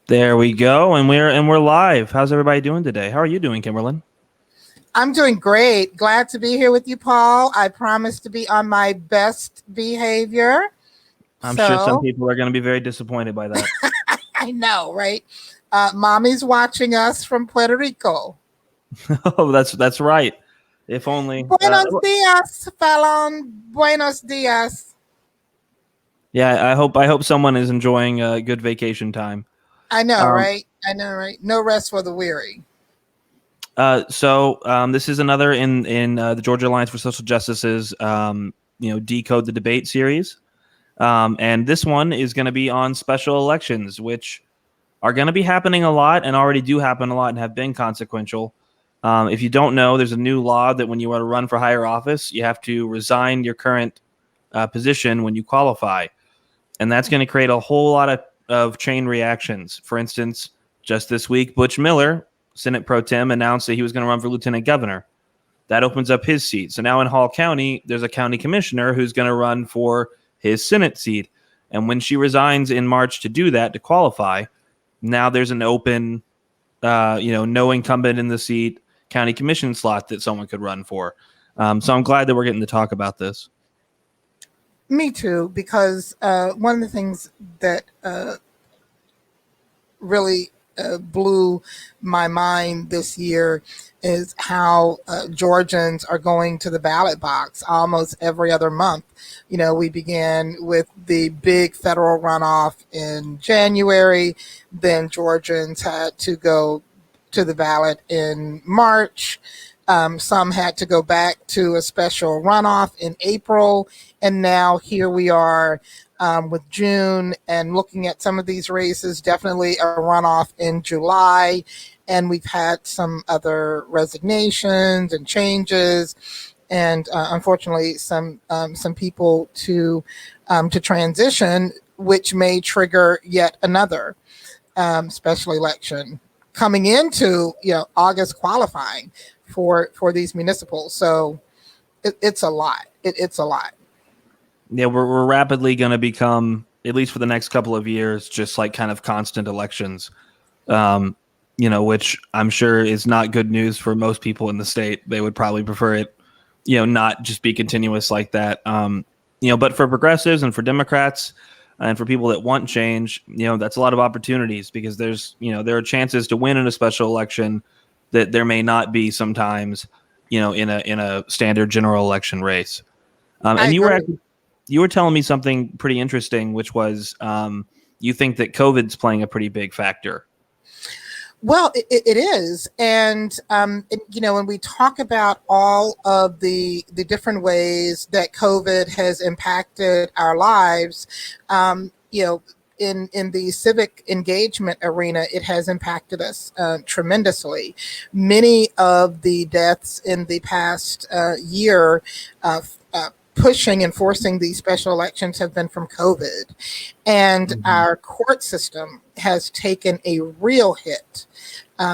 There we go, and we're live. How's everybody doing today? How are you doing, Kimberlyn? I'm doing great. Glad to be here with you, Paul. I promise to be on my best behavior. I'm sure some So people are going to be very disappointed by that. I know, right? Mommy's watching us from Puerto Rico. Oh, that's right. If only. Buenos dias, Fallon. Buenos dias. Yeah, I hope someone is enjoying a good vacation time. I know, Um, right? I know, right? No rest for the weary. This is another in the Georgia Alliance for Social Justice's Decode the Debate series, and this one is going to be on special elections, which are going to be happening a lot and already do happen a lot and have been consequential. If you don't know, there's a new law that when you want to run for higher office, you have to resign your current position when you qualify. And that's going to create a whole lot of chain reactions. For instance, just this week, Butch Miller, Senate Pro Tem, announced that he was going to run for lieutenant governor. That opens up his seat. So now in Hall County, there's a county commissioner who's going to run for his Senate seat. And when she resigns in March to do that, to qualify, now there's an open, no incumbent in the seat county commission slot that someone could run for. So I'm glad that we're getting to talk about this. Me too, because one of the things that really blew my mind this year is how Georgians are going to the ballot box almost every other month. You know, we began with the big federal runoff in January, then Georgians had to go to the ballot in March. Some had to go back to a special runoff in April. And now here we are with June and looking at some of these races, definitely a runoff in July. And we've had some other resignations and changes. And unfortunately, some people to transition, which may trigger yet another special election coming into August qualifying for these municipals. So it's a lot. It's a lot. Yeah, we're rapidly going to become, at least for the next couple of years, just like kind of constant elections, which I'm sure is not good news for most people in the state. They would probably prefer it, not just be continuous like that. But for progressives and for Democrats and for people that want change, that's a lot of opportunities because there are chances to win in a special election that there may not be sometimes, in a standard general election race. I And agree. you were telling me something pretty interesting, which was you think that COVID's playing a pretty big factor. Well, it is. And, when we talk about all of the different ways that COVID has impacted our lives, in the civic engagement arena, it has impacted us tremendously. Many of the deaths in the past year pushing and forcing these special elections have been from COVID. And our court system has taken a real hit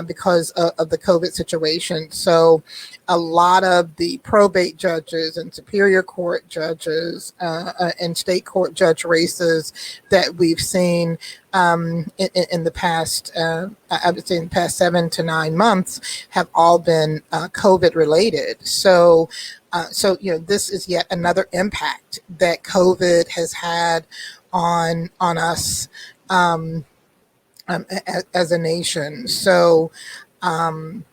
because of the COVID situation. So a lot of the probate judges and superior court judges and state court judge races that we've seen in the past, I would say in the past 7 to 9 months, have all been COVID related. So this is yet another impact that COVID has had on us as a nation. So, and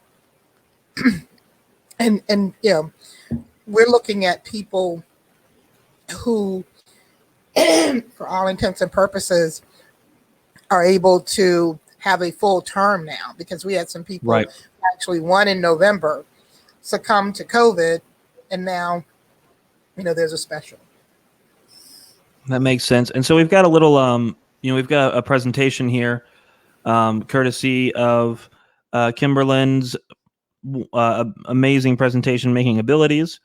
we're looking at people who, for all intents and purposes, are able to have a full term now because we had some people Right. actually won in November succumb to COVID, and now there's a special. That makes sense. And so we've got a little, we've got a presentation here, courtesy of Kimberlyn's amazing presentation making abilities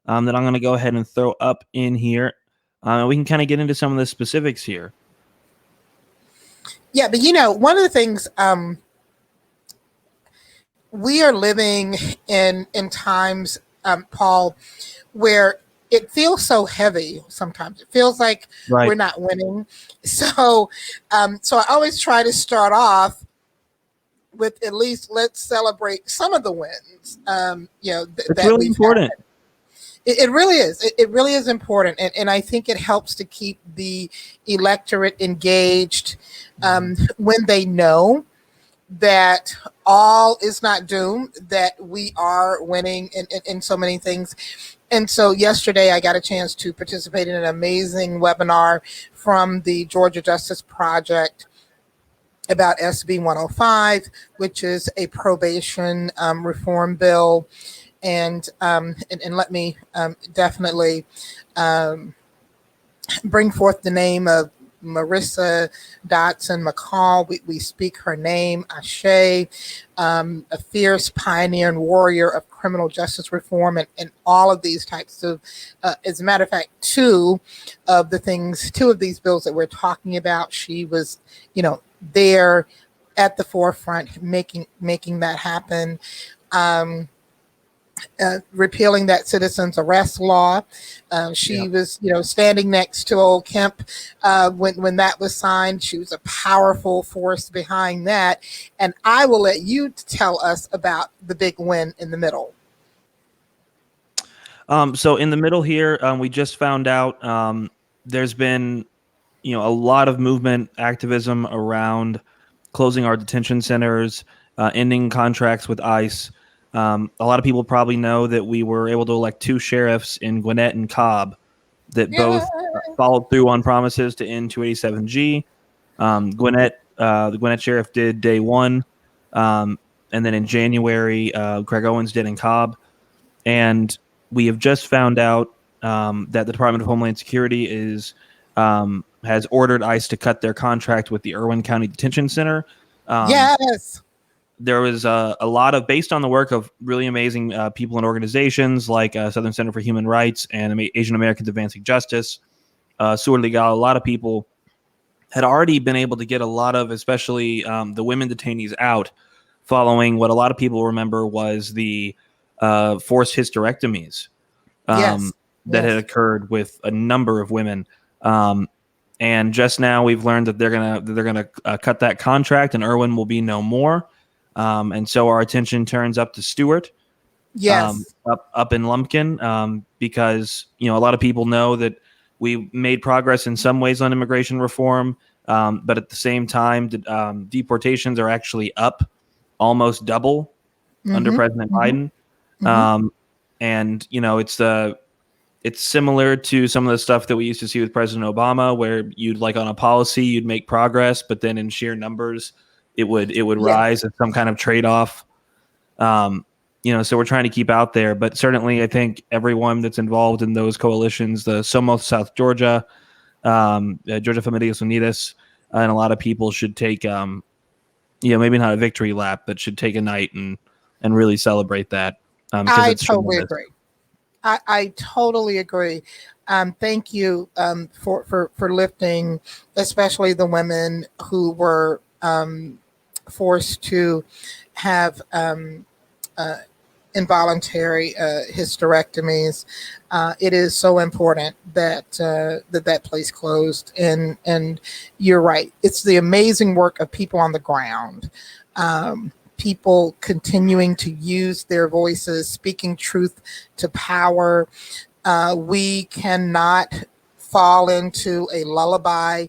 that I'm going to go ahead and throw up in here. We can kind of get into some of the specifics here. Yeah, but one of the things we are living in times, Paul, where it feels so heavy sometimes. It feels like we're Right. not winning. So, so I always try to start off with at least let's celebrate some of the wins, It's that really we've had. important. It really is. It really is important, and I think it helps to keep the electorate engaged when they know that all is not doomed, that we are winning in so many things. And so yesterday I got a chance to participate in an amazing webinar from the Georgia Justice Project about SB 105, which is a probation reform bill. And let me definitely bring forth the name of Marissa Dotson McCall. We speak her name, Ashe, a fierce pioneer and warrior of criminal justice reform, and all of these types of, as a matter of fact, two of these bills that we're talking about, she was, there at the forefront making that happen. Repealing that citizen's arrest law. She was, standing next to old Kemp when that was signed. She was a powerful force behind that. And I will let you tell us about the big win in the middle. So in the middle here, we just found out there's been, a lot of movement, activism around closing our detention centers, ending contracts with ICE. A lot of people probably know that we were able to elect 2 sheriffs in Gwinnett and Cobb that both followed through on promises to end 287G. The Gwinnett sheriff did day 1, and then in January, Greg Owens did in Cobb. And we have just found out that the Department of Homeland Security has ordered ICE to cut their contract with the Irwin County Detention Center. Yes. There was a lot of, based on the work of really amazing people and organizations like Southern Center for Human Rights and Asian Americans Advancing Justice, Sur Legal, a lot of people had already been able to get a lot of, especially the women detainees out, following what a lot of people remember was the forced hysterectomies that had occurred with a number of women. And just now we've learned that they're gonna cut that contract, and Irwin will be no more. And so our attention turns up to Stewart, up in Lumpkin, because a lot of people know that we made progress in some ways on immigration reform, but at the same time, deportations are actually up almost double under President Biden. And it's similar to some of the stuff that we used to see with President Obama, where you'd on a policy, you'd make progress, but then in sheer numbers, it would rise as some kind of trade-off. So we're trying to keep out there, but certainly I think everyone that's involved in those coalitions, the Somos South Georgia, Georgia Familias Unidas, and a lot of people should take, maybe not a victory lap, but should take a night and really celebrate that. I totally agree. I totally agree. Thank you for lifting, especially the women who were forced to have involuntary hysterectomies. It is so important that that place closed. And you're right. It's the amazing work of people on the ground. People continuing to use their voices, speaking truth to power. We cannot fall into a lullaby,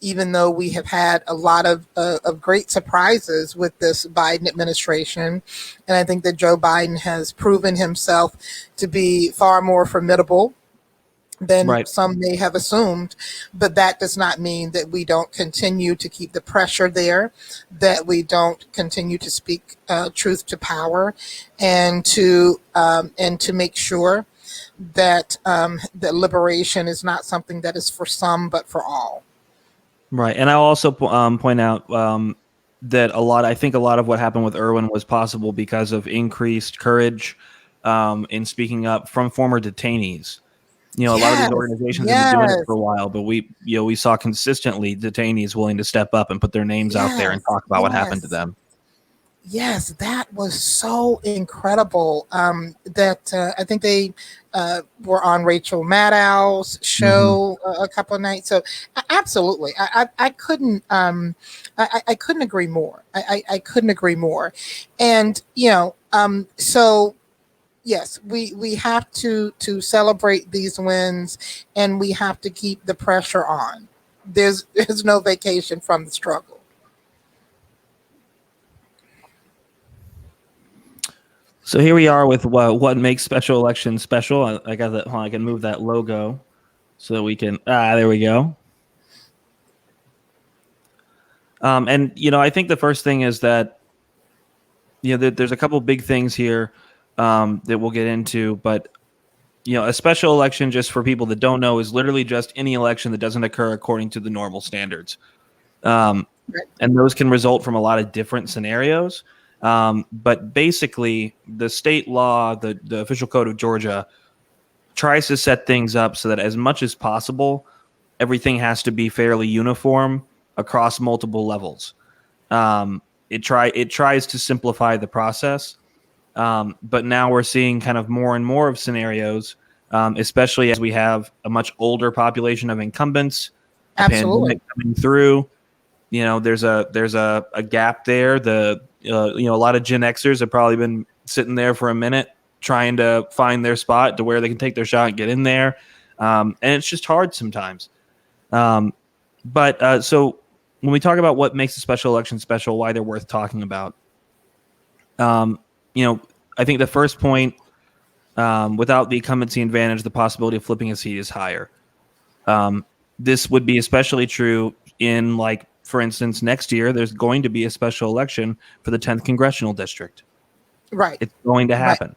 even though we have had a lot of great surprises with this Biden administration. And I think that Joe Biden has proven himself to be far more formidable than some may have assumed. But that does not mean that we don't continue to keep the pressure there, that we don't continue to speak truth to power, and to make sure that that liberation is not something that is for some, but for all. Right. And I'll also point out that I think a lot of what happened with Irwin was possible because of increased courage in speaking up from former detainees. A lot of these organizations have been doing it for a while, but we saw consistently detainees willing to step up and put their names out there and talk about what happened to them. Yes, that was so incredible. That I think they were on Rachel Maddow's Hmm. show a couple of nights. So absolutely, I couldn't I couldn't agree more. I couldn't agree more. And so yes, we have to celebrate these wins, and we have to keep the pressure on. There's no vacation from the struggle. So here we are with what makes special elections special. I got that. Hold on, I can move that logo so that we can. There we go. And I think the first thing is that there's a couple big things here that we'll get into, but a special election, just for people that don't know, is literally just any election that doesn't occur according to the normal standards. Um, Right. and those can result from a lot of different scenarios. But basically, the state law, the official code of Georgia, tries to set things up so that as much as possible, everything has to be fairly uniform across multiple levels. It tries to simplify the process, but now we're seeing kind of more and more of scenarios, especially as we have a much older population of incumbents, a Absolutely. pandemic coming through. There's a gap there. A lot of Gen Xers have probably been sitting there for a minute trying to find their spot to where they can take their shot and get in there, and it's just hard sometimes. Um, but so when we talk about what makes a special election special, why they're worth talking about, um, you know, I think the first point, without the incumbency advantage, the possibility of flipping a seat is higher. Um, this would be especially true in, like, for instance, next year, there's going to be a special election for the 10th congressional district. Right. It's going to Right. happen.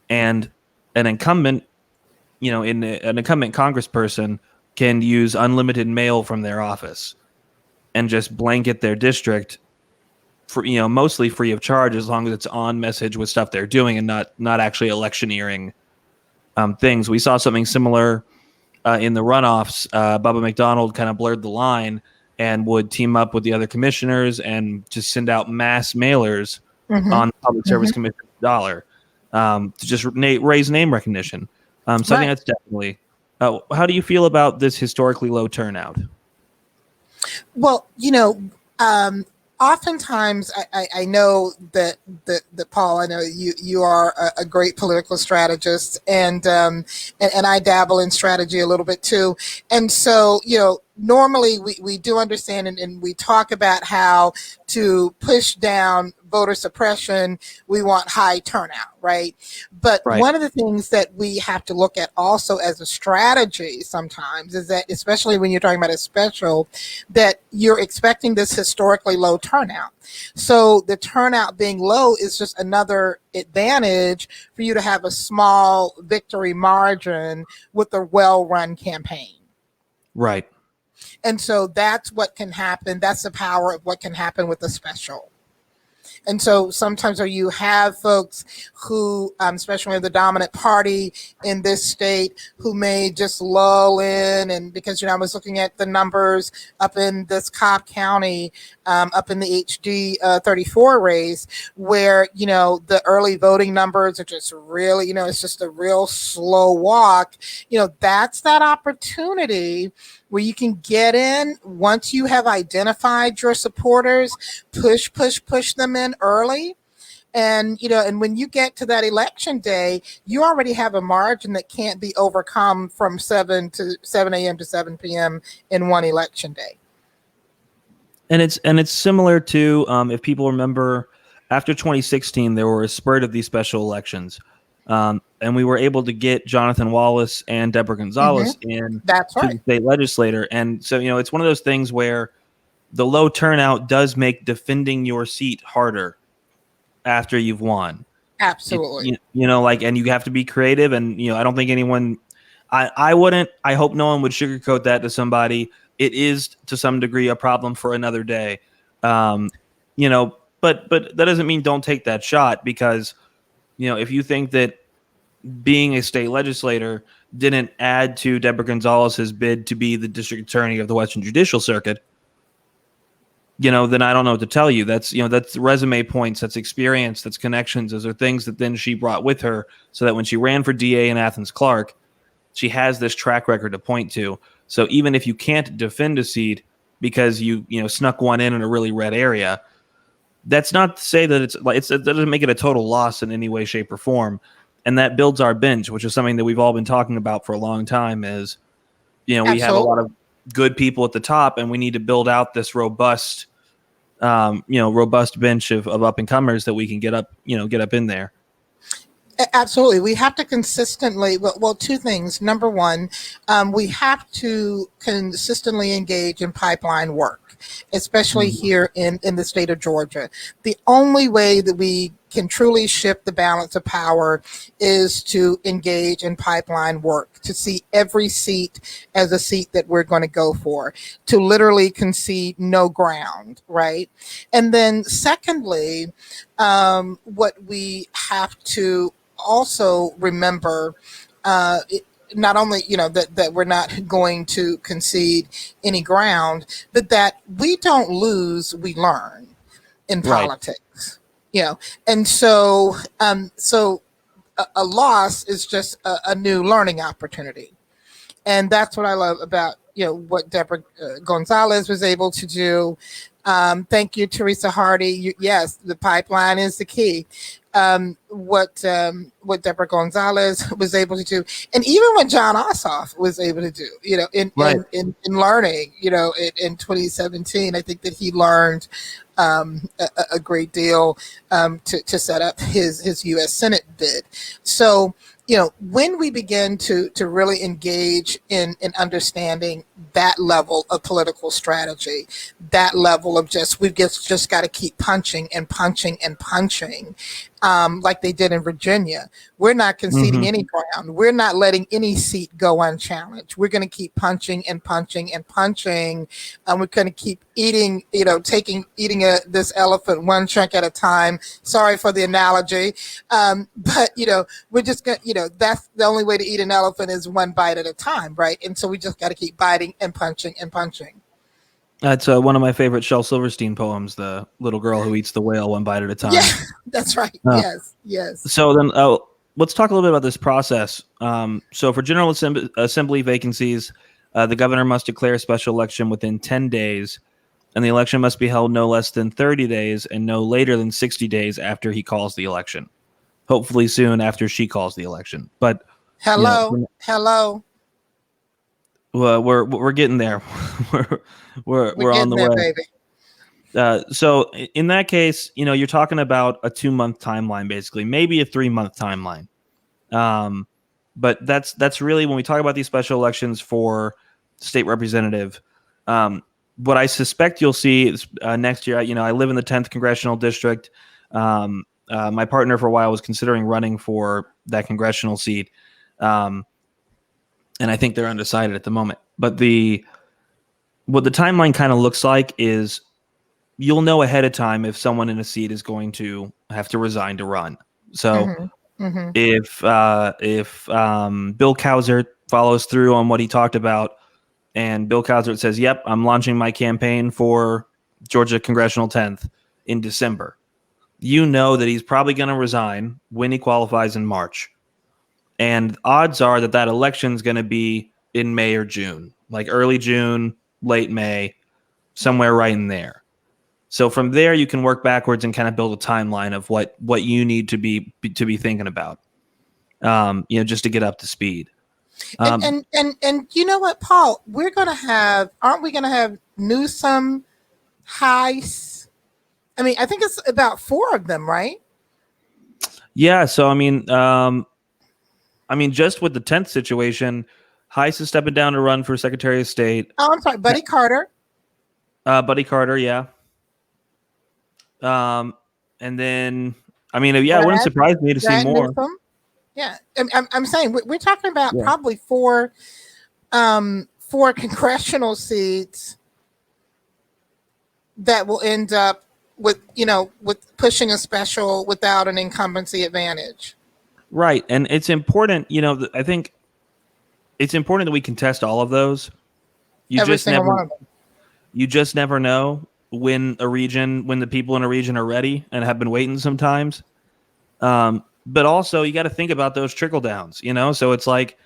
And an incumbent, an incumbent congressperson can use unlimited mail from their office and just blanket their district for, mostly free of charge, as long as it's on message with stuff they're doing and not actually electioneering things. We saw something similar in the runoffs. Bubba McDonald kind of blurred the line and would team up with the other commissioners and just send out mass mailers Hmm. on the Public Service Hmm. Commission dollar, to just raise name recognition. So I think Right. that's definitely. How do you feel about this historically low turnout? Well, oftentimes I know that Paul, I know you are a great political strategist, and I dabble in strategy a little bit too. And so, normally we do understand, and we talk about how to push down voter suppression, we want high turnout, right? But Right. one of the things that we have to look at also as a strategy sometimes is that, especially when you're talking about a special, that you're expecting this historically low turnout. So the turnout being low is just another advantage for you to have a small victory margin with a well run campaign. Right. And so that's what can happen. That's the power of what can happen with a special. And so sometimes you have folks who, especially the dominant party in this state, who may just lull in. And because, I was looking at the numbers up in this Cobb County, up in the HD 34 race, where, the early voting numbers are just really, it's just a real slow walk. That's that opportunity where you can get in once you have identified your supporters, push them in early. And when you get to that election day, you already have a margin that can't be overcome from 7 a.m. to 7 p.m. in one election day. And it's similar to, if people remember, after 2016, there were a spurt of these special elections, and we were able to get Jonathan Wallace and Deborah Hmm. Gonzalez in That's to the right. state legislature. And so, it's one of those things where the low turnout does make defending your seat harder after you've won. Absolutely. Like, and you have to be creative. And I don't think anyone, I wouldn't. I hope no one would sugarcoat that to somebody. It is to some degree a problem for another day. Um, but that doesn't mean don't take that shot, because if you think that being a state legislator didn't add to Deborah Gonzalez's bid to be the district attorney of the Western Judicial Circuit, then I don't know what to tell you. That's resume points, that's experience, that's connections. Those are things that then she brought with her, so that when she ran for DA in Athens Clark, she has this track record to point to. So even if you can't defend a seat because you snuck one in a really red area, that's not to say that it doesn't make it a total loss in any way, shape, or form. And that builds our bench, which is something that we've all been talking about for a long time. Is we have a lot Absolutely. of good people at the top, and we need to build out this robust robust bench of up and comers that we can get up in there. Absolutely. We have to consistently, well, two things. Number one, we have to consistently engage in pipeline work, especially here in the state of Georgia. The only way that we can truly shift the balance of power is to engage in pipeline work, to see every seat as a seat that we're going to go for, to literally concede no ground, right? And then secondly, what we have to also remember, not only that we're not going to concede any ground, but that we don't lose, we learn in politics. And so a loss is just a new learning opportunity. And that's what I love about what Deborah Gonzalez was able to do. Thank you, Teresa Hardy. Yes, the pipeline is the key. What Deborah Gonzalez was able to do, and even what John Ossoff was able to do, in learning, in 2017, I think that he learned a great deal to set up his U.S. Senate bid. So, when we begin to really engage in understanding that level of political strategy, that level of we've just got to keep punching and punching and punching, like they did in Virginia. We're not conceding any ground. We're not letting any seat go unchallenged. We're going to keep punching and punching and punching. We're going to keep eating, eating this elephant one chunk at a time. Sorry for the analogy. But, we're just going to, that's the only way to eat an elephant is one bite at a time, right? And so we just got to keep biting and punching and punching. That's one of my favorite Shel Silverstein poems, The Little Girl Who Eats the Whale One Bite at a Time. Yeah, that's right. Yes. So then let's talk a little bit about this process. So for General Assembly vacancies, the governor must declare a special election within 10 days, and the election must be held no less than 30 days and no later than 60 days after he calls the election. Hopefully soon after she calls the election. But hello. Well, we're getting there. we're on the there, way, baby. So in that case, you're talking about a 2-month timeline, basically, maybe a 3-month timeline. But that's really when we talk about these special elections for state representative. What I suspect you'll see is next year. I live in the 10th congressional district. My partner for a while was considering running for that congressional seat. And I think they're undecided at the moment. But what the timeline kind of looks like is you'll know ahead of time if someone in a seat is going to have to resign to run. So if Bill Cowsert follows through on what he talked about, and Bill Cowsert says, "Yep, I'm launching my campaign for Georgia Congressional 10th in December," that he's probably going to resign when he qualifies in March. And odds are that election is going to be in May or June, like early June, late May, somewhere right in there. So from there, you can work backwards and kind of build a timeline of what you need to be thinking about, just to get up to speed. And you know what, Paul? Aren't we going to have Newsom, Heiss? I mean, I think it's about 4 of them, right? Yeah. So just with the 10th situation, Heiss is stepping down to run for Secretary of State. Oh, I'm sorry, Buddy Carter. Buddy Carter, yeah. And then, it wouldn't surprise me to see more. Newsom. Yeah, I'm saying we're talking about probably 4 congressional seats that will end up with pushing a special without an incumbency advantage. Right. And it's important, I think it's important that we contest all of those. You just never know. win a region when the people in a region are ready and have been waiting sometimes. But also you got to think about those trickle downs, So it's like,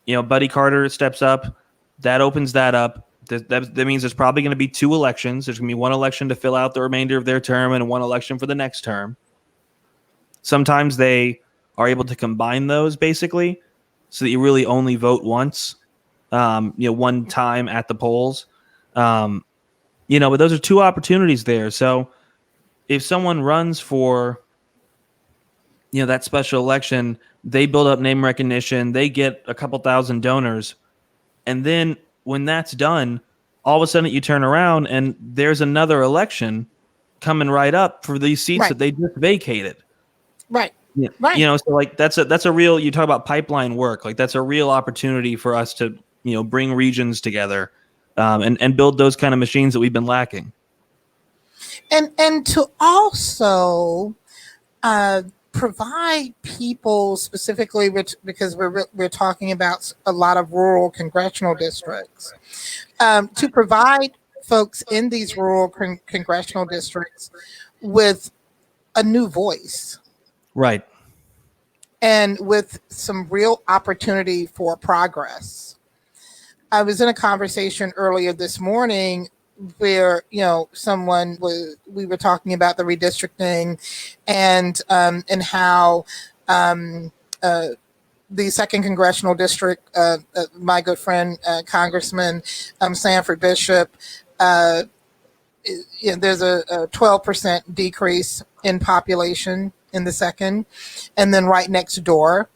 Buddy Carter steps up, that opens that up. That means there's probably going to be 2 elections. There's going to be one election to fill out the remainder of their term and one election for the next term. Sometimes they are able to combine those basically so that you really only vote once, one time at the polls. But those are 2 opportunities there. So if someone runs for, that special election, they build up name recognition, they get a couple thousand donors. And then when that's done, all of a sudden you turn around and there's another election coming right up for these seats that they just vacated. Right. Yeah. Right. So like that's a real, you talk about pipeline work, like that's a real opportunity for us to, bring regions together and build those kind of machines that we've been lacking. And to also provide people specifically, because we're talking about a lot of rural congressional districts, to provide folks in these rural congressional districts with a new voice. Right. And with some real opportunity for progress. I was in a conversation earlier this morning where, we were talking about the redistricting and how the 2nd Congressional District, my good friend, Congressman Sanford Bishop, there's a 12% decrease in population in the 2nd, and then right next door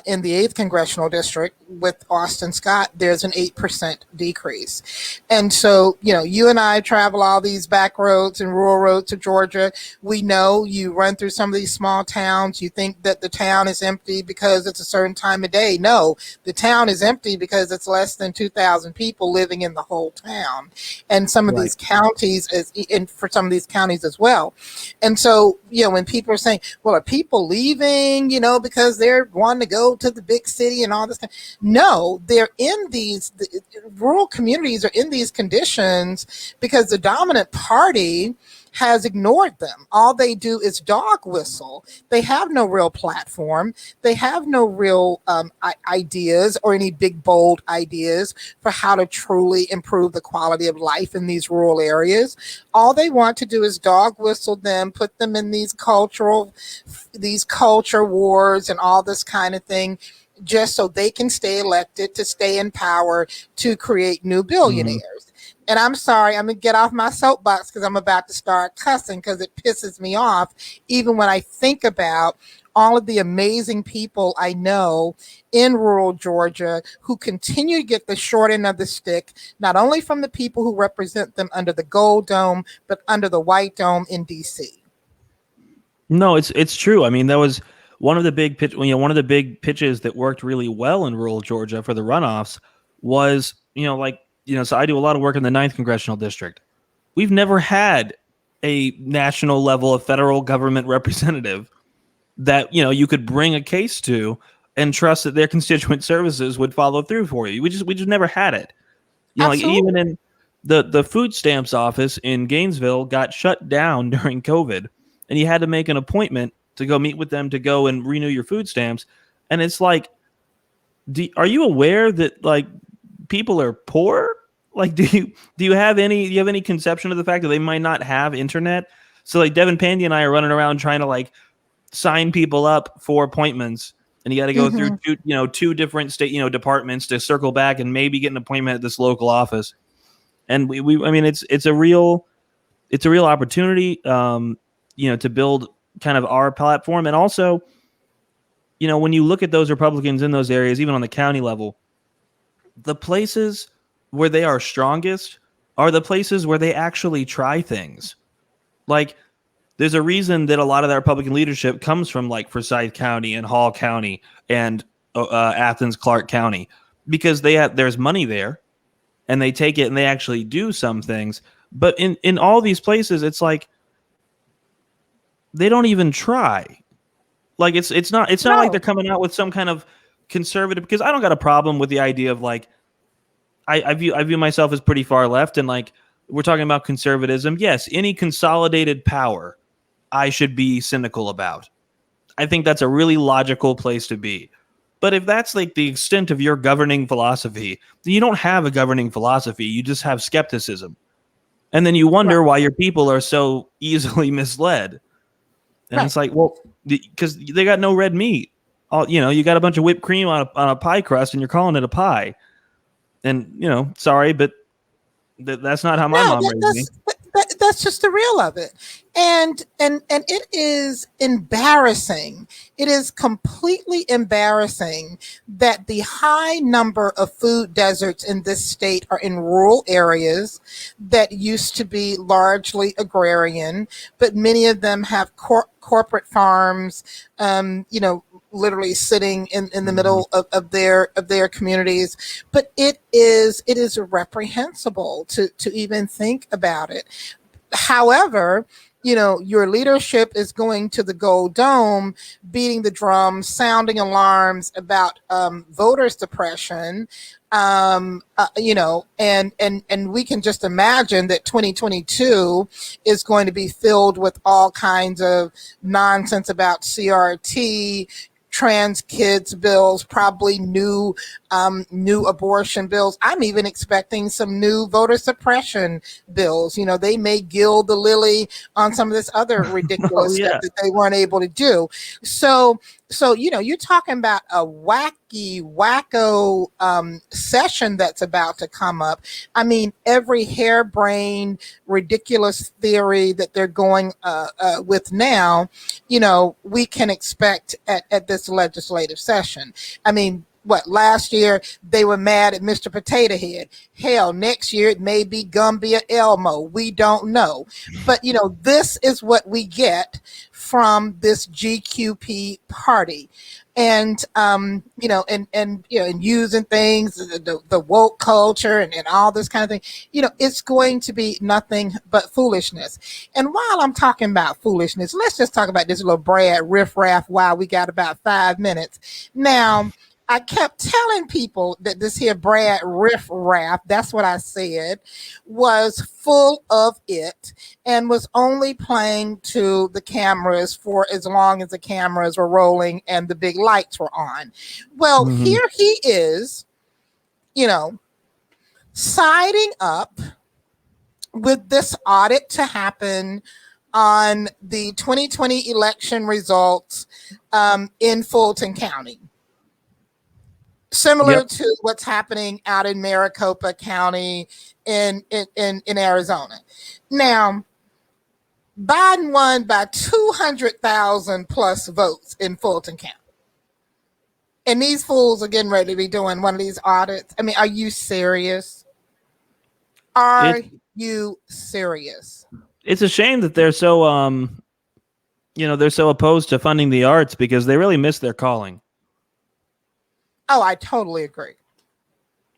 in the 8th Congressional District with Austin Scott, there's an 8% decrease. And so, you and I travel all these back roads and rural roads to Georgia. We know you run through some of these small towns. You think that the town is empty because it's a certain time of day. No, the town is empty because it's less than 2,000 people living in the whole town. And some of these counties, for some of these counties as well. And so, when people are saying, well, are people leaving, because they're wanting to go to the big city and all this kind. No, they're in the rural communities are in these conditions because the dominant party has ignored them. All they do is dog whistle. They have no real platform. They have no real ideas or any big, bold ideas for how to truly improve the quality of life in these rural areas. All they want to do is dog whistle them, put them in these culture wars and all this kind of thing, just so they can stay elected, to stay in power, to create new billionaires. Mm-hmm. And I'm sorry, I'm going to get off my soapbox because I'm about to start cussing because it pisses me off, even when I think about all of the amazing people I know in rural Georgia who continue to get the short end of the stick, not only from the people who represent them under the gold dome, but under the white dome in D.C. No, it's true. I mean, that was one of the big pitches that worked really well in rural Georgia for the runoffs was, so I do a lot of work in the 9th Congressional District. We've never had a national level of federal government representative that, you could bring a case to and trust that their constituent services would follow through for you. We just never had it. Like even in the food stamps office in Gainesville got shut down during COVID, and you had to make an appointment to go meet with them to go and renew your food stamps. And it's like, are you aware that like people are poor? Like, do you have any conception of the fact that they might not have internet? So like Devin Pandy and I are running around trying to like sign people up for appointments, and you got to go through two different state departments to circle back and maybe get an appointment at this local office. And I mean it's a real opportunity to build kind of our platform. And also, when you look at those Republicans in those areas, even on the county level, the places where they are strongest are the places where they actually try things. Like, there's a reason that a lot of that Republican leadership comes from like Forsyth County and Hall County and Athens, Clark County, because there's money there and they take it and they actually do some things. But in all these places, it's like they don't even try. Like it's not like they're coming out with some kind of conservative, because I don't got a problem with the idea of like, I view myself as pretty far left, and like we're talking about conservatism. Yes, any consolidated power, I should be cynical about. I think that's a really logical place to be. But if that's like the extent of your governing philosophy, then you don't have a governing philosophy. You just have skepticism. And then you Right. wonder why your people are so easily misled. And Right. it's like, well, because they got no red meat. You got a bunch of whipped cream on a pie crust and you're calling it a pie. And, sorry, but that's not how my No, mom raised me. that's just the real of it, and it is embarrassing. It is completely embarrassing that the high number of food deserts in this state are in rural areas that used to be largely agrarian, but many of them have corporate farms. Literally sitting in the Mhm. middle of their communities, but it is reprehensible to even think about it. However, your leadership is going to the Gold Dome, beating the drums, sounding alarms about voter suppression. And we can just imagine that 2022 is going to be filled with all kinds of nonsense about CRT, trans kids bills, probably new abortion bills. I'm even expecting some new voter suppression bills. They may gild the lily on some of this other Oh, ridiculous stuff yeah. that they weren't able to do. So you're talking about a wacko session that's about to come up. I mean, every harebrained, ridiculous theory that they're going with now, we can expect at this legislative session. I mean, what, last year they were mad at Mr. Potato Head. Hell, next year it may be Gumby or Elmo. We don't know. But this is what we get from this GQP party. And and using things, the woke culture and all this kind of thing, it's going to be nothing but foolishness. And while I'm talking about foolishness, let's just talk about this little Brad riffraff while we got about 5 minutes. Now, I kept telling people that this here Brad riff raff, that's what I said, was full of it and was only playing to the cameras for as long as the cameras were rolling and the big lights were on. Well, Mhm. here he is, siding up with this audit to happen on the 2020 election results in Fulton County, similar Yep. to what's happening out in Maricopa County in Arizona. Now, Biden won by 200,000 plus votes in Fulton County. And these fools are getting ready to be doing one of these audits. I mean, are you serious? Are It you serious? it's a shame that they're so opposed to funding the arts because they really miss their calling. Oh, I totally agree.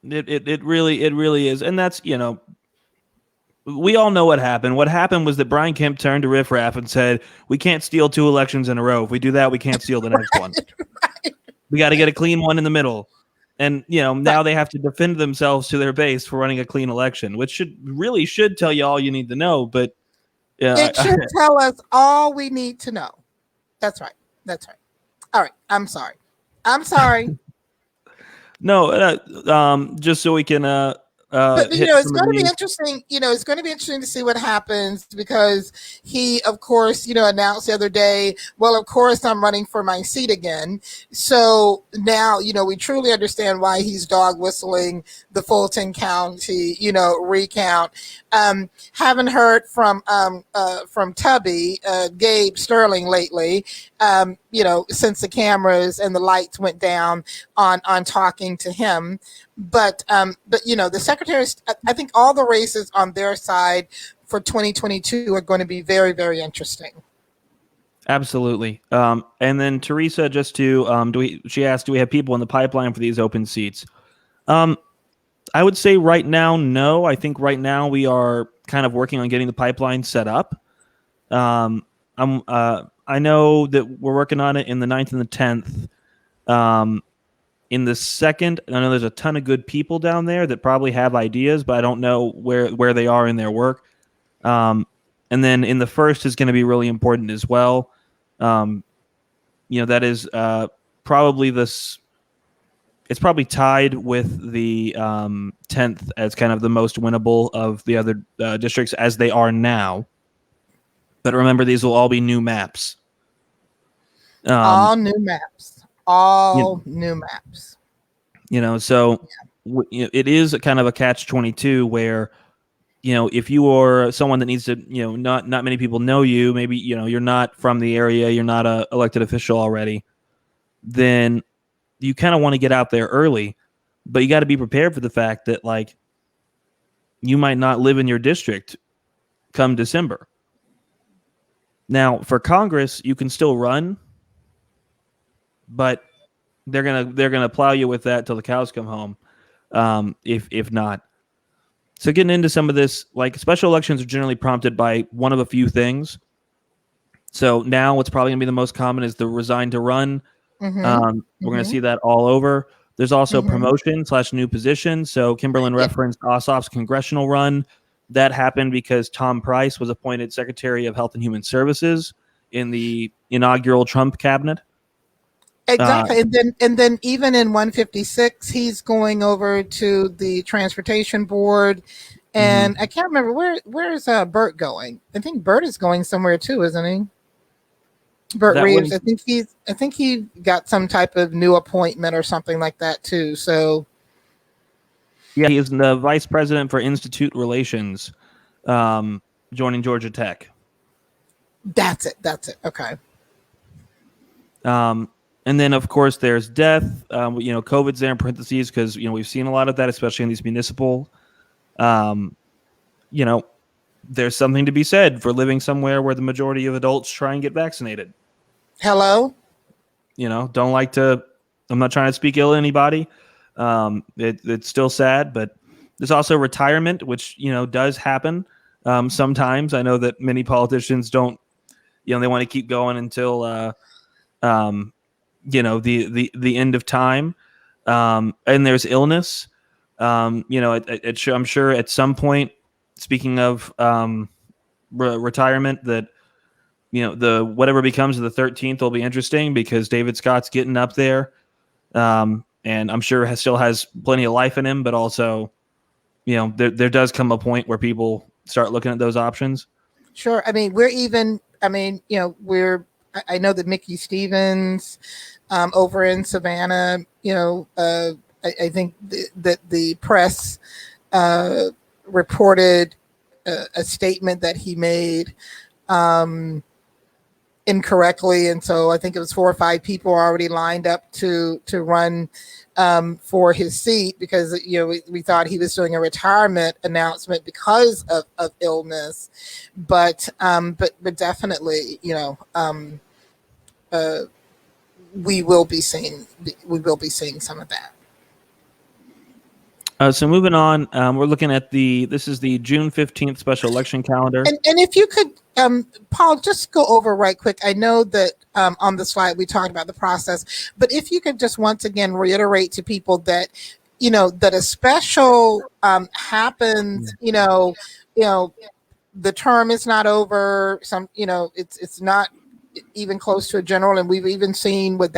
It really is. And that's, we all know what happened. What happened was that Brian Kemp turned to Riff Raff and said, "We can't steal two elections in a row. If we do that, we can't steal the next one. We got to get a clean one in the middle." And Right. now they have to defend themselves to their base for running a clean election, which should tell you all you need to know. But yeah, It should tell us all we need to know. That's right. That's right. All right. I'm sorry. I'm sorry. no, just so we can But hit it's some of going to be these. interesting. It's going to be interesting to see what happens because he, of course, announced the other day. Well, of course, I'm running for my seat again. So now, we truly understand why he's dog whistling the Fulton County, recount. Haven't heard from Tubby, Gabe Sterling lately. Since the cameras and the lights went down on talking to him. But the secretaries, I think all the races on their side for 2022 are going to be very, very interesting. Absolutely. And then Teresa, just to she asked, do we have people in the pipeline for these open seats? I would say right now, no. I think right now we are kind of working on getting the pipeline set up. I know that we're working on it in the 9th and the 10th. In the second, I know there's a ton of good people down there that probably have ideas, but I don't know where they are in their work. And then in the first is going to be really important as well. That is probably this. It's probably tied with the 10th as kind of the most winnable of the other districts as they are now. But remember, these will all be new maps. All new maps. All new maps. So it is kind of a catch-22 where, if you are someone that needs to, not many people know you, maybe, you're not from the area, you're not a elected official already, then you kind of want to get out there early, but you got to be prepared for the fact that, like, you might not live in your district come December. Now, for Congress, you can still run, but they're gonna plow you with that till the cows come home. If not. So getting into some of this, like, special elections are generally prompted by one of a few things. So now what's probably going to be the most common is the resign to run. We're going to see that all over. There's also promotion/new position. So Kimberlyn referenced Ossoff's congressional run. That happened because Tom Price was appointed Secretary of Health and Human Services in the inaugural Trump cabinet. Exactly. And then even in 156, he's going over to the transportation board. And I can't remember where is Bert going? I think Bert is going somewhere too, isn't he? Bert Reeves. I think he got some type of new appointment or something like that too. So yeah, he is the vice president for Institute Relations, joining Georgia Tech. That's it. Okay. And then, of course, there's death. COVID's there in parentheses because, we've seen a lot of that, especially in these municipal. There's something to be said for living somewhere where the majority of adults try and get vaccinated. Hello? Don't like to – I'm not trying to speak ill of anybody. It's still sad, but there's also retirement, which, does happen sometimes. I know that many politicians don't – they want to keep going until the end of time, and there's illness. I'm sure at some point, speaking of retirement, that the whatever becomes of the 13th will be interesting because David Scott's getting up there, and I'm sure still has plenty of life in him, but also there does come a point where people start looking at those options. Sure. I mean, I know that Mickey Stevens over in Savannah, I think that the press reported a statement that he made incorrectly. And so I think it was 4 or 5 people already lined up to run for his seat because, we thought he was doing a retirement announcement because of illness. But definitely, we will be seeing some of that. So moving on, we're looking at this is the June 15th special election calendar. And if you could, Paul, just go over right quick. I know that on the slide we talked about the process, but if you could just once again reiterate to people that, that a special happens, the term is not over. It's not even close to a general, and we've even seen what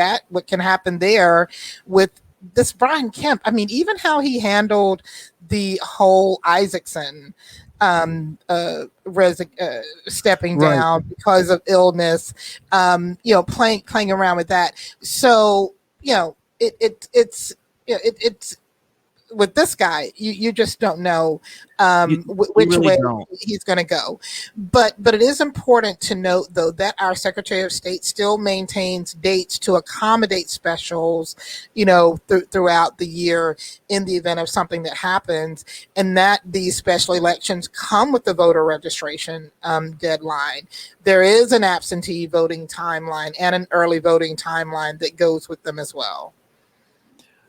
can happen there with this Brian Kemp. I mean, even how he handled the whole Isaacson stepping down because of illness, playing around with that. So it's with this guy, you just don't know which way he's going to go. But it is important to note, though, that our Secretary of State still maintains dates to accommodate specials, throughout the year in the event of something that happens, and that these special elections come with the voter registration deadline. There is an absentee voting timeline and an early voting timeline that goes with them as well.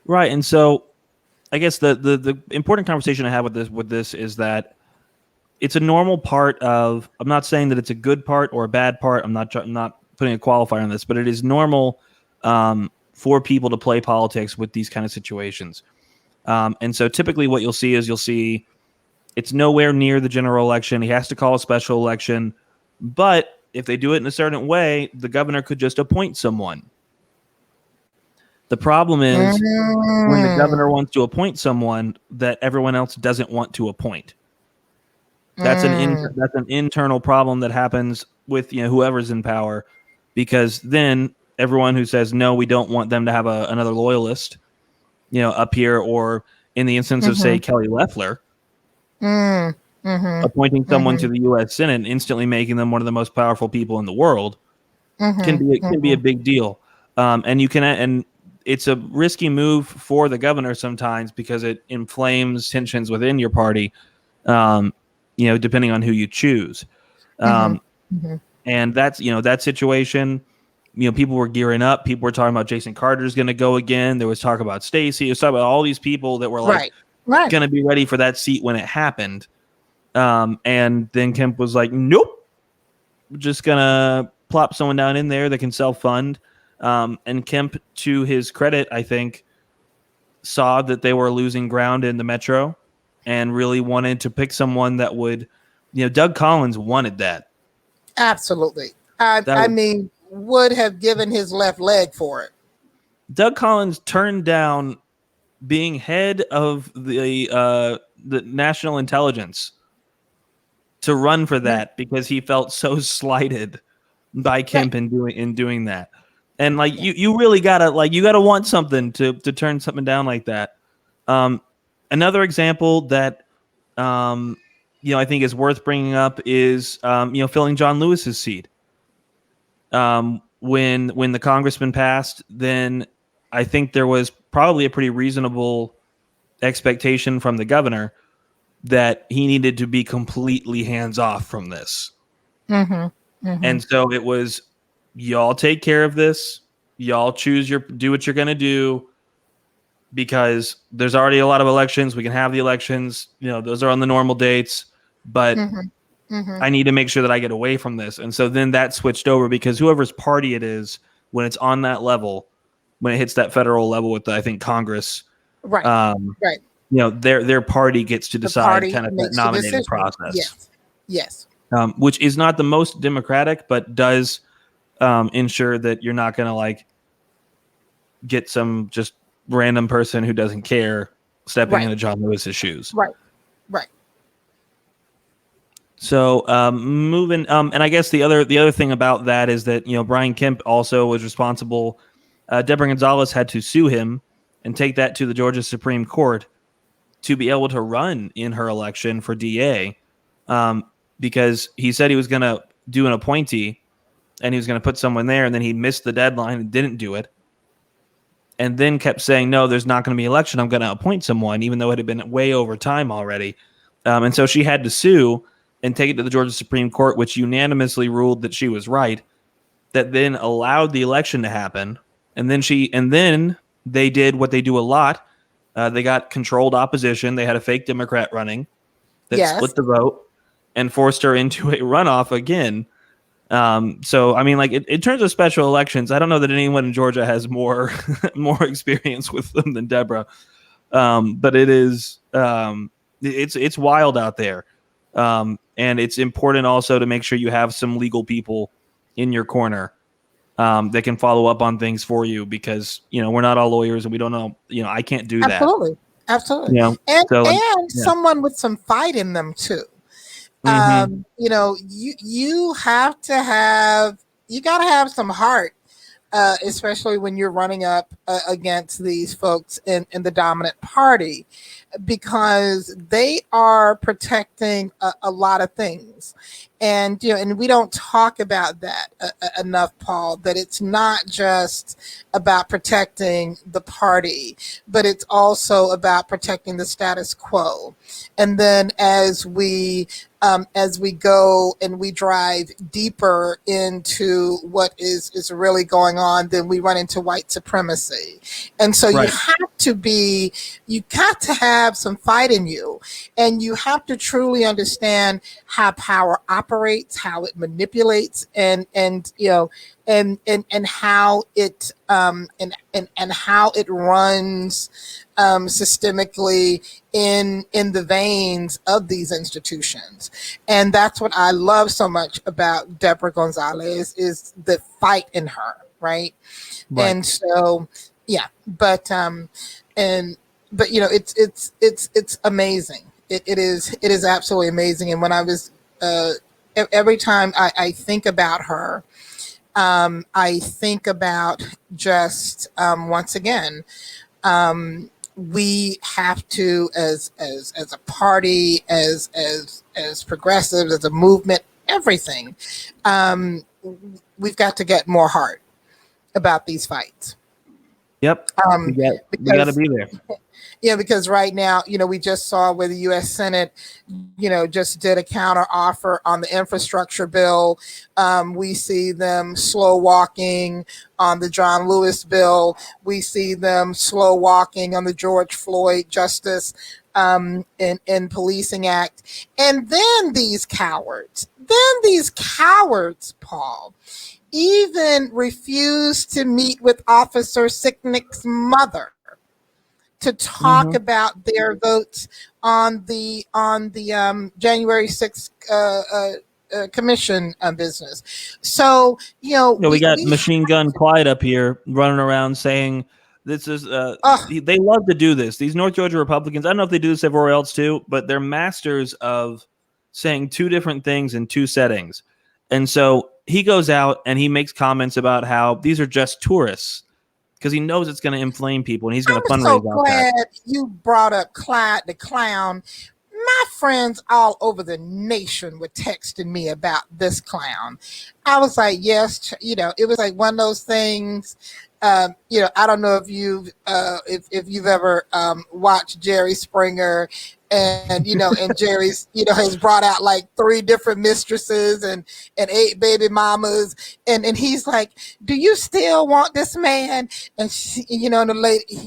Right, and so I guess the important conversation I have with this is that it's a normal part of. I'm not saying that it's a good part or a bad part. I'm not putting a qualifier on this, but it is normal for people to play politics with these kind of situations. And so typically what you'll see it's nowhere near the general election. He has to call a special election. But if they do it in a certain way, the governor could just appoint someone. The problem is when the governor wants to appoint someone that everyone else doesn't want to appoint. That's an internal problem that happens with whoever's in power, because then everyone who says no, we don't want them to have another loyalist, up here, or in the instance of say Kelly Loeffler, appointing someone to the U.S. Senate, instantly making them one of the most powerful people in the world, can be a big deal. And it's a risky move for the governor sometimes because it inflames tensions within your party, depending on who you choose. And that's, that situation, people were gearing up. People were talking about Jason Carter's going to go again. There was talk about Stacey. It was talk about all these people that were like going to be ready for that seat when it happened. And then Kemp was like, nope, we're just going to plop someone down in there that can self-fund. And Kemp, to his credit, I think, saw that they were losing ground in the metro and really wanted to pick someone that would, Doug Collins wanted that. Absolutely. I mean, would have given his left leg for it. Doug Collins turned down being head of the national intelligence to run for that because he felt so slighted by Kemp in doing that. And like you really gotta want something to turn something down like that. Another example that I think is worth bringing up is filling John Lewis's seat. When the congressman passed, then I think there was probably a pretty reasonable expectation from the governor that he needed to be completely hands off from this. And so it was, y'all take care of this. Y'all do what you're going to do, because there's already a lot of elections. We can have the elections, those are on the normal dates, but I need to make sure that I get away from this. And so then that switched over, because whoever's party it is, when it's on that level, when it hits that federal level with, I think, Congress, their party gets to decide kind of that nominating process. Yes. Which is not the most democratic, but does ensure that you're not going to like get some just random person who doesn't care stepping into John Lewis's shoes. Right. So moving, and I guess the other thing about that is that Brian Kemp also was responsible. Deborah Gonzalez had to sue him and take that to the Georgia Supreme Court to be able to run in her election for DA, because he said he was going to do an appointee and he was going to put someone there, and then he missed the deadline and didn't do it, and then kept saying, no, there's not going to be an election, I'm going to appoint someone, even though it had been way over time already. And so she had to sue and take it to the Georgia Supreme Court, which unanimously ruled that she was right, that then allowed the election to happen. And then they did what they do a lot. They got controlled opposition. They had a fake Democrat running that split the vote and forced her into a runoff again. So, I mean, like in terms of special elections, I don't know that anyone in Georgia has more experience with them than Deborah. But it is it's wild out there. And it's important also to make sure you have some legal people in your corner that can follow up on things for you, because we're not all lawyers and we don't know. I can't do that. Absolutely. And someone with some fight in them too. You gotta have some heart, especially when you're running up against these folks in the dominant party, because they are protecting a lot of things. And we don't talk about that enough, Paul, that it's not just about protecting the party, but it's also about protecting the status quo. And then as we go and we drive deeper into what is really going on, then we run into white supremacy. And so you have you got to have some fight in you, and you have to truly understand how power operates, how it manipulates, and you know, and how it and how it runs systemically in the veins of these institutions. And that's what I love so much about Deborah Gonzalez, is the fight in her, right? And so yeah, but but you know, it's amazing. It is absolutely amazing. And when I was every time I think about her, I think about just once again, we have to, as a party, as progressives, as a movement, everything, we've got to get more heart about these fights. Yep. We got to be there. Yeah, because right now, you know, we just saw where the U.S. Senate, you know, just did a counter offer on the infrastructure bill. We see them slow walking on the John Lewis bill. We see them slow walking on the George Floyd Justice and Policing Act. And then these cowards, Paul, even refuse to meet with Officer Sicknick's mother to talk about their votes on the January 6th commission business. So, you know, we got Machine Gun Clyde up here running around saying this is they love to do this. These North Georgia Republicans, I don't know if they do this everywhere else too, but they're masters of saying two different things in two settings. And so he goes out and he makes comments about how these are just tourists, because he knows it's going to inflame people and he's going to fundraise. I'm so glad you brought up Clyde the clown. My friends all over the nation were texting me about this clown. I was like, yes, you know, it was like one of those things. You know, I don't know if you've ever watched Jerry Springer, and you know, and Jerry's, you know, has brought out like 3 different mistresses and 8 baby mamas, and he's like, do you still want this man? And she, you know, and the lady,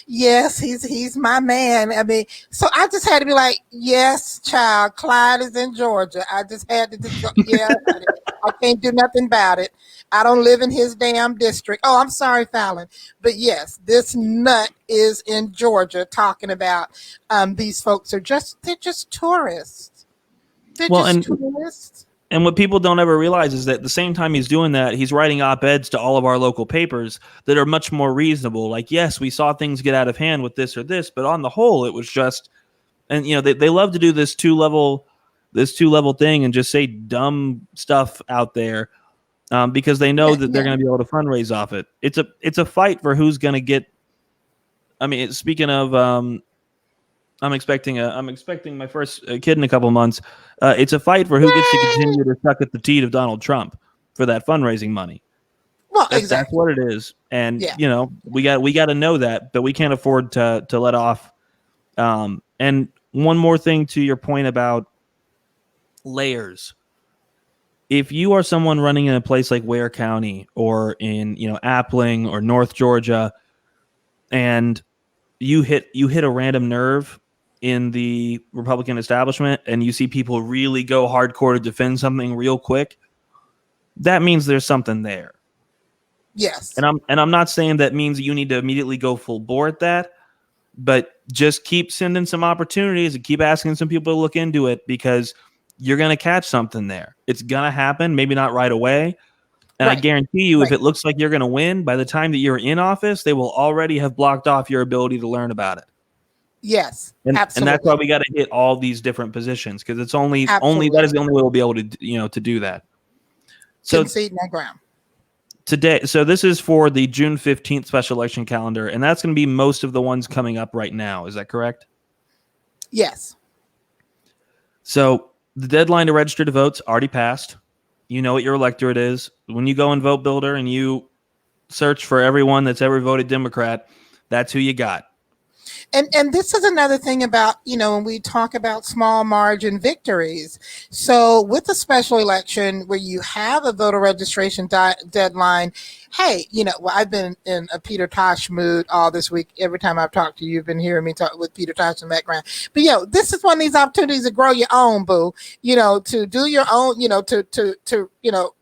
yes, he's my man. I mean, so I just had to be like, yes, child, Clyde is in Georgia. I just had to just go, yeah, I can't do nothing about it. I don't live in his damn district. Oh, I'm sorry, Fallon. But yes, this nut is in Georgia talking about these folks they're just tourists. They're tourists. And what people don't ever realize is that at the same time he's doing that, he's writing op-eds to all of our local papers that are much more reasonable. Like, yes, we saw things get out of hand with this or this, but on the whole, it was just, and you know, they love to do this two level thing and just say dumb stuff out there. Because they know that they're going to be able to fundraise off it. It's a fight for who's going to get. I mean, speaking of, I'm expecting my first kid in a couple months. It's a fight for who gets to continue to suck at the teat of Donald Trump for that fundraising money. Well, that's what it is, and you know, we got to know that, but we can't afford to let off. And one more thing to your point about layers. If you are someone running in a place like Ware County or in, you know, Appling or North Georgia, and you hit a random nerve in the Republican establishment and you see people really go hardcore to defend something real quick, that means there's something there. Yes. And I'm not saying that means you need to immediately go full bore at that, but just keep sending some opportunities and keep asking some people to look into it, because you're going to catch something there. It's going to happen, maybe not right away. And I guarantee you, if it looks like you're going to win, by the time that you're in office, they will already have blocked off your ability to learn about it. Yes, absolutely. And that's why we got to hit all these different positions, because it's only that is the only way we'll be able to, you know, to do that. So seed in that ground. Today, so this is for the June 15th special election calendar, and that's going to be most of the ones coming up right now. Is that correct? Yes. So the deadline to register to vote's already passed. You know what your electorate is. When you go in Vote Builder and you search for everyone that's ever voted Democrat, that's who you got. And this is another thing about, when we talk about small margin victories. So with a special election where you have a voter registration deadline, hey, well, I've been in a Peter Tosh mood all this week. Every time I've talked to you, you've been hearing me talk with Peter Tosh in the background. But this is one of these opportunities to grow your own, boo. To do your own, to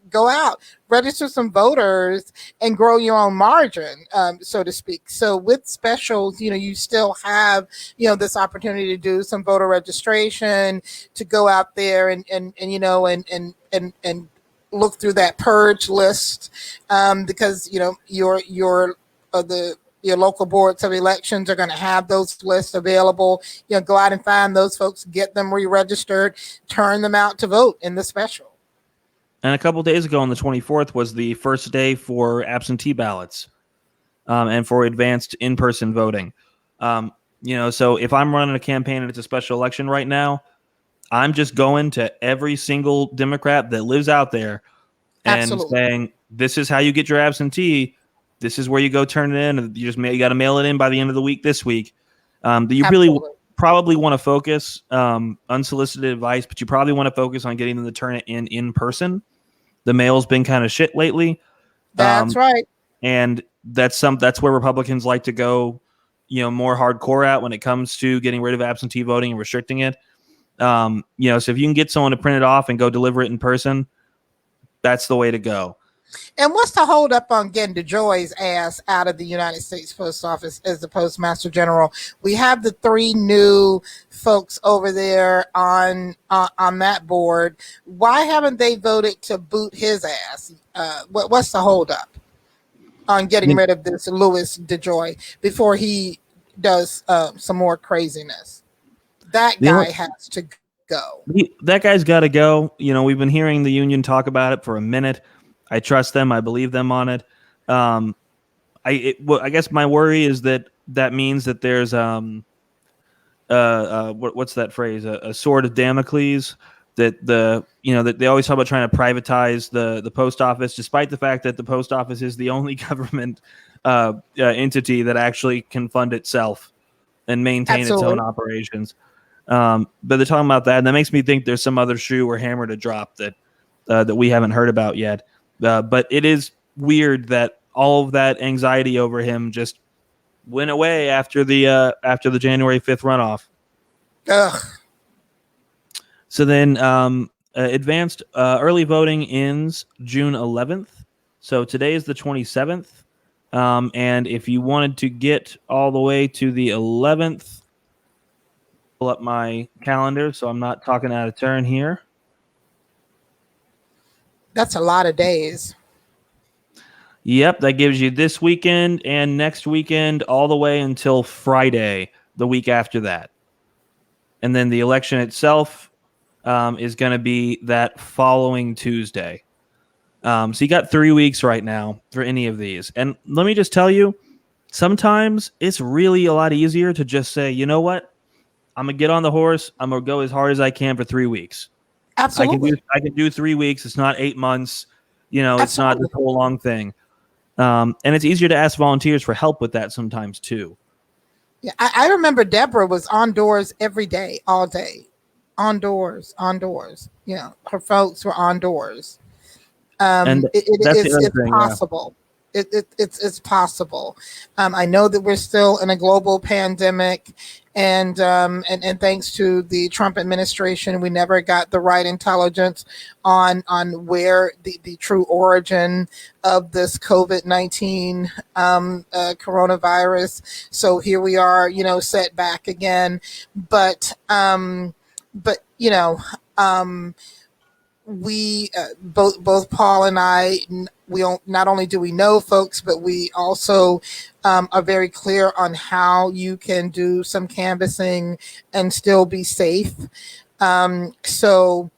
go out, register some voters, and grow your own margin, so to speak. So with specials, you still have, this opportunity to do some voter registration, to go out there and look through that purge list, because your local boards of elections are going to have those lists available. Go out and find those folks, get them re-registered, turn them out to vote in the special. And a couple of days ago on the 24th was the first day for absentee ballots, and for advanced in-person voting. So if I'm running a campaign and it's a special election right now, I'm just going to every single Democrat that lives out there and Absolutely. saying, this is how you get your absentee. This is where you go turn it in. You got to mail it in by the end of the week this week. You Absolutely. really probably want to focus, unsolicited advice, but you probably want to focus on getting them to turn it in person. The mail's been kind of shit lately. That's right. And that's where Republicans like to go, more hardcore at when it comes to getting rid of absentee voting and restricting it. So if you can get someone to print it off and go deliver it in person, that's the way to go. And what's the hold up on getting DeJoy's ass out of the United States Post Office as the Postmaster General? We have the 3 new folks over there on that board. Why haven't they voted to boot his ass? What's the hold up on getting rid of this Louis DeJoy before he does some more craziness? That guy has to go. That guy's got to go. We've been hearing the union talk about it for a minute. I trust them. I believe them on it. I guess my worry is that means that there's what's that phrase? A sword of Damocles, that that they always talk about trying to privatize the post office, despite the fact that the post office is the only government entity that actually can fund itself and maintain its own operations. But they're talking about that, and that makes me think there's some other shoe or hammer to drop that we haven't heard about yet. But it is weird that all of that anxiety over him just went away after the January 5th runoff. Ugh. So then advanced early voting ends June 11th. So today is the 27th. And if you wanted to get all the way to the 11th, pull up my calendar so I'm not talking out of turn here. That's a lot of days. Yep, that gives you this weekend and next weekend all the way until Friday, the week after that. And then the election itself is going to be that following Tuesday. So you got 3 weeks right now for any of these. And let me just tell you, sometimes it's really a lot easier to just say, you know what? I'm going to get on the horse. I'm going to go as hard as I can for 3 weeks. Absolutely. I can do 3 weeks. It's not 8 months. It's not this whole long thing. And it's easier to ask volunteers for help with that sometimes too. Yeah, I remember Deborah was on doors every day, all day. On doors. Her folks were on doors. It's possible. Yeah. It's possible. I know that we're still in a global pandemic, and thanks to the Trump administration, we never got the right intelligence on where the true origin of this COVID-19 coronavirus. So here we are, set back again. But we both Paul and I, we not only do we know folks, but we also are very clear on how you can do some canvassing and still be safe. So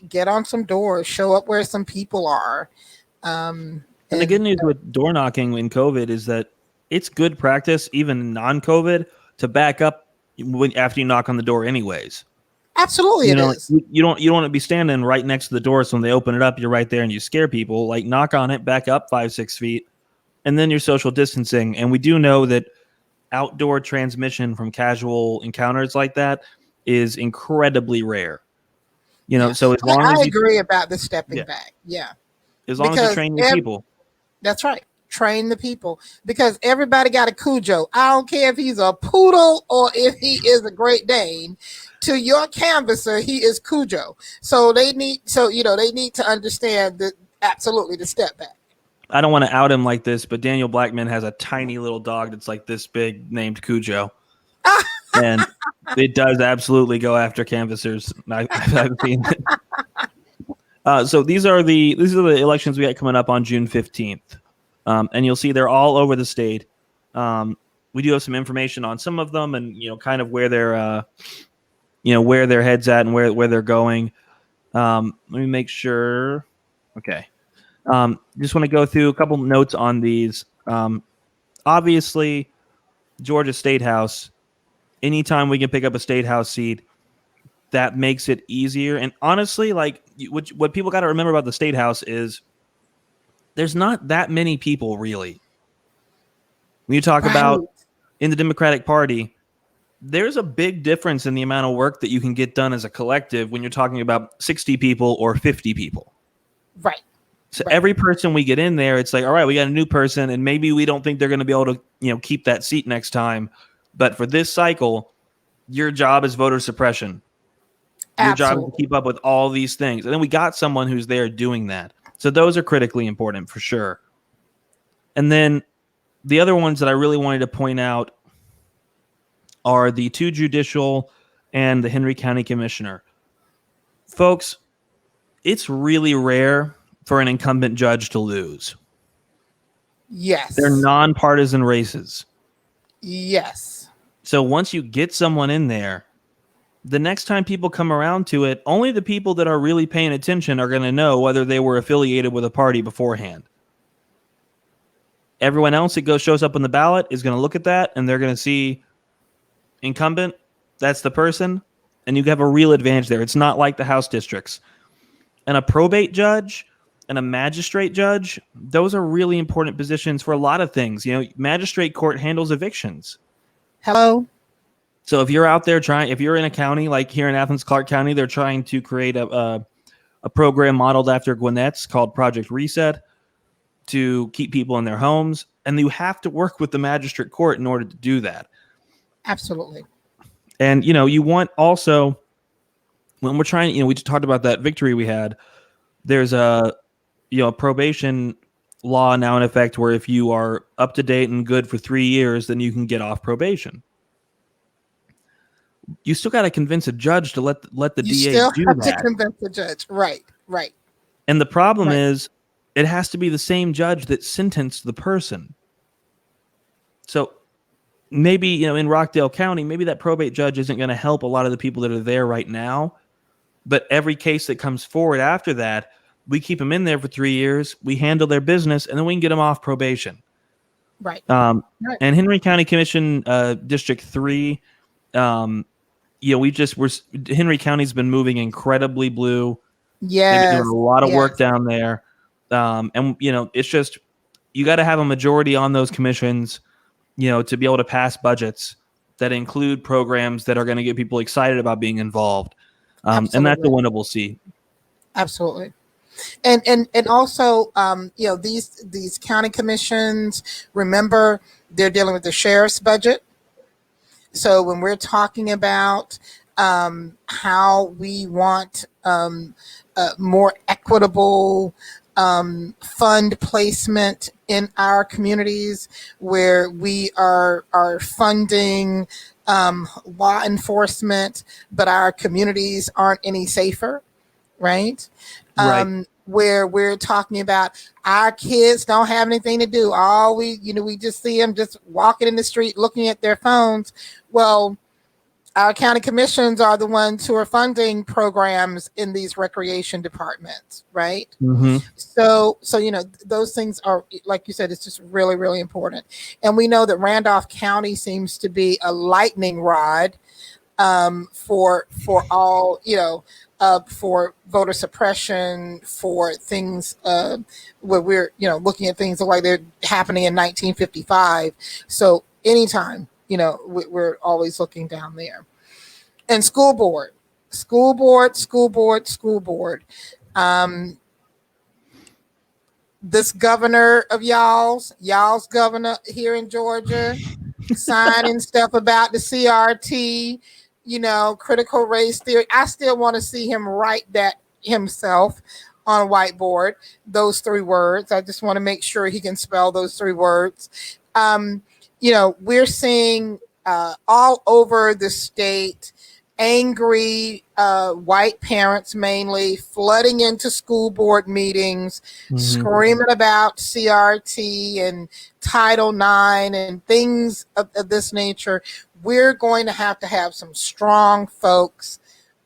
get on some doors, show up where some people are. And the good news with door knocking in COVID is that it's good practice, even non-COVID, to back up after you knock on the door anyways. Absolutely, it is. You don't want to be standing right next to the door, so when they open it up, you're right there and you scare people. Like, knock on it, back up 5-6 feet, and then you're social distancing. And we do know that outdoor transmission from casual encounters like that is incredibly rare. So as long I as agree about the stepping yeah, back. Yeah, as long as you because train your people. that's right. Train the people, because everybody got a Cujo. I don't care if he's a poodle or if he is a Great Dane. To your canvasser, he is Cujo. So they need to understand that absolutely the step back. I don't want to out him like this, but Daniel Blackman has a tiny little dog that's like this big named Cujo. And it does absolutely go after canvassers. I've seen it. So these are the elections we got coming up on June 15th. And you'll see they're all over the state. We do have some information on some of them and, kind of where they're, where their head's at and where they're going. Let me make sure. Okay. Just want to go through a couple notes on these. Obviously, Georgia State House, anytime we can pick up a state house seat, that makes it easier. And honestly, like what people got to remember about the state house is there's not that many people really. When you talk about in the Democratic Party, there's a big difference in the amount of work that you can get done as a collective when you're talking about 60 people or 50 people. Right. So every person we get in there, it's like, all right, we got a new person, and maybe we don't think they're going to be able to, keep that seat next time. But for this cycle, your job is voter suppression. Your job is to keep up with all these things. And then we got someone who's there doing that. So those are critically important for sure. And then the other ones that I really wanted to point out are the 2 judicial and the Henry County Commissioner. Folks, it's really rare for an incumbent judge to lose. Yes. They're nonpartisan races. Yes. So once you get someone in there, the next time people come around to it, only the people that are really paying attention are going to know whether they were affiliated with a party beforehand. Everyone else that shows up on the ballot is going to look at that, and they're going to see incumbent, that's the person, and you have a real advantage there. It's not like the House districts. And a probate judge and a magistrate judge, those are really important positions for a lot of things. Magistrate court handles evictions. Hello. So if you're out there if you're in a county like here in Athens, Clarke County, they're trying to create a program modeled after Gwinnett's called Project Reset to keep people in their homes. And you have to work with the magistrate court in order to do that. Absolutely. And, you want also, when we're trying, we just talked about that victory we had, there's a probation law now in effect where if you are up to date and good for 3 years, then you can get off probation. You still got to convince a judge to let the DA do that. You still have to convince the judge. Right. And the problem is it has to be the same judge that sentenced the person. So maybe, in Rockdale County, maybe that probate judge isn't going to help a lot of the people that are there right now. But every case that comes forward after that, we keep them in there for 3 years. We handle their business, and then we can get them off probation. Right. And Henry County Commission District 3, Henry County's been moving incredibly blue. Yes. They've been doing a lot of work down there. And it's just, you got to have a majority on those commissions, to be able to pass budgets that include programs that are going to get people excited about being involved. And that's the one that we'll see. Absolutely. And also, these county commissions, remember, they're dealing with the sheriff's budget. So when we're talking about how we want more equitable fund placement in our communities, where we are funding law enforcement, but our communities aren't any safer, right? Where we're talking about our kids don't have anything to do. We just see them just walking in the street looking at their phones. Well, our county commissions are the ones who are funding programs in these recreation departments, right? Mm-hmm. So those things are, like you said, it's just really, really important. And we know that Randolph County seems to be a lightning rod for all, for voter suppression, for things where we're, looking at things like they're happening in 1955. So anytime we're always looking down there. And school board. This governor of y'all's governor here in Georgia, signing stuff about the CRT, critical race theory. I still want to see him write that himself on a whiteboard, those 3 words. I just want to make sure he can spell those 3 words. We're seeing all over the state angry white parents, mainly flooding into school board meetings, screaming about CRT and Title IX and things of this nature. We're going to have some strong folks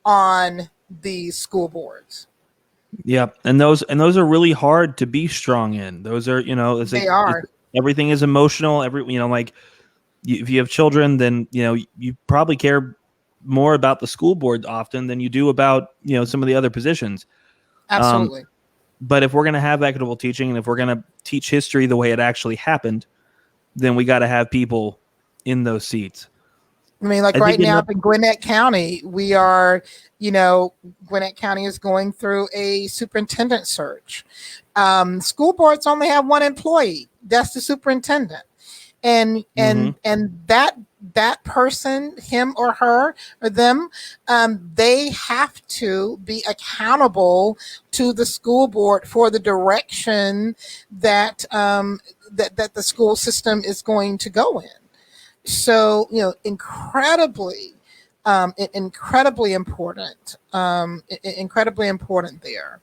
on these school boards. Yeah, and those are really hard to be strong in. Those are, They are. Everything is emotional. If you have children, then you probably care more about the school board often than you do about some of the other positions. Absolutely. But if we're going to have equitable teaching, and if we're going to teach history the way it actually happened, then we got to have people in those seats. I mean, like right now up in Gwinnett County, we are, Gwinnett County is going through a superintendent search. School boards only have 1 employee. That's the superintendent. And that person, him or her or them, they have to be accountable to the school board for the direction that that the school system is going to go in. So, incredibly important, incredibly important there.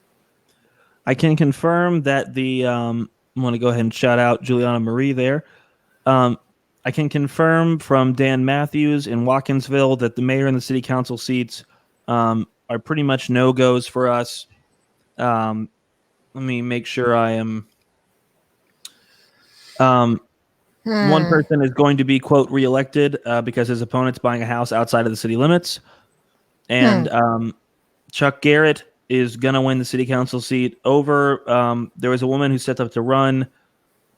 I can confirm that I'm going to go ahead and shout out Juliana Marie there. I can confirm from Dan Matthews in Watkinsville that the mayor and the city council seats are pretty much no-goes for us. Let me make sure I am... One person is going to be, quote, reelected because his opponent's buying a house outside of the city limits. And Chuck Garrett is going to win the city council seat over... there was a woman who set up to run,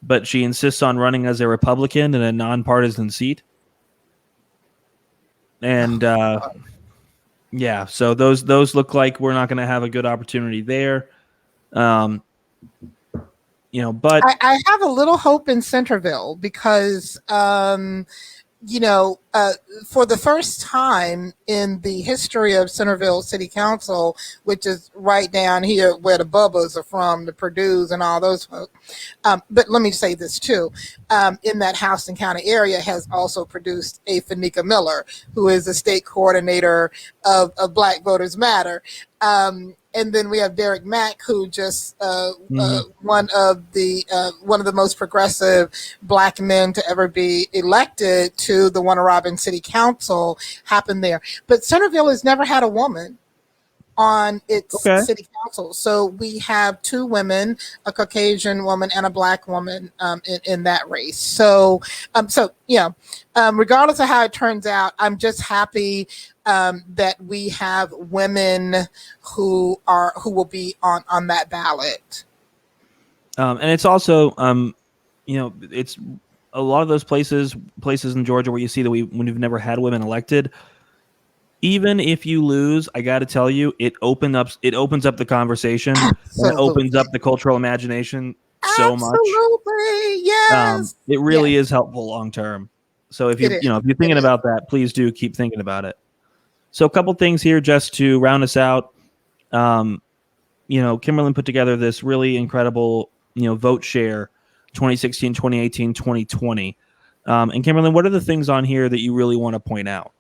but she insists on running as a Republican in a nonpartisan seat. And yeah, so those look like we're not going to have a good opportunity there. But I have a little hope in Centerville because for the first time in the history of Centerville City Council, which is right down here where the Bubbas are from, the Purdue's and all those folks. But let me say this too. In that Houston County area has also produced a Fanika Miller, who is the state coordinator of Black Voters Matter. And then we have Derek Mack, who just one of the most progressive Black men to ever be elected to the Warner Robins City Council happened there. But Centerville has never had a woman on its city council. So we have 2 women, a Caucasian woman and a Black woman in that race. So regardless of how it turns out, I'm just happy that we have women who will be on that ballot. And it's also, it's a lot of those places in Georgia where you see that we've never had women elected. Even if you lose, I got to tell you, it opens up the conversation. And it opens up the cultural imagination so much. Absolutely, yes. It really is helpful long term. So if you're thinking about that, please do keep thinking about it. So a couple things here just to round us out. Kimberlyn put together this really incredible, vote share 2016, 2018, 2020. And Kimberlyn, what are the things on here that you really want to point out?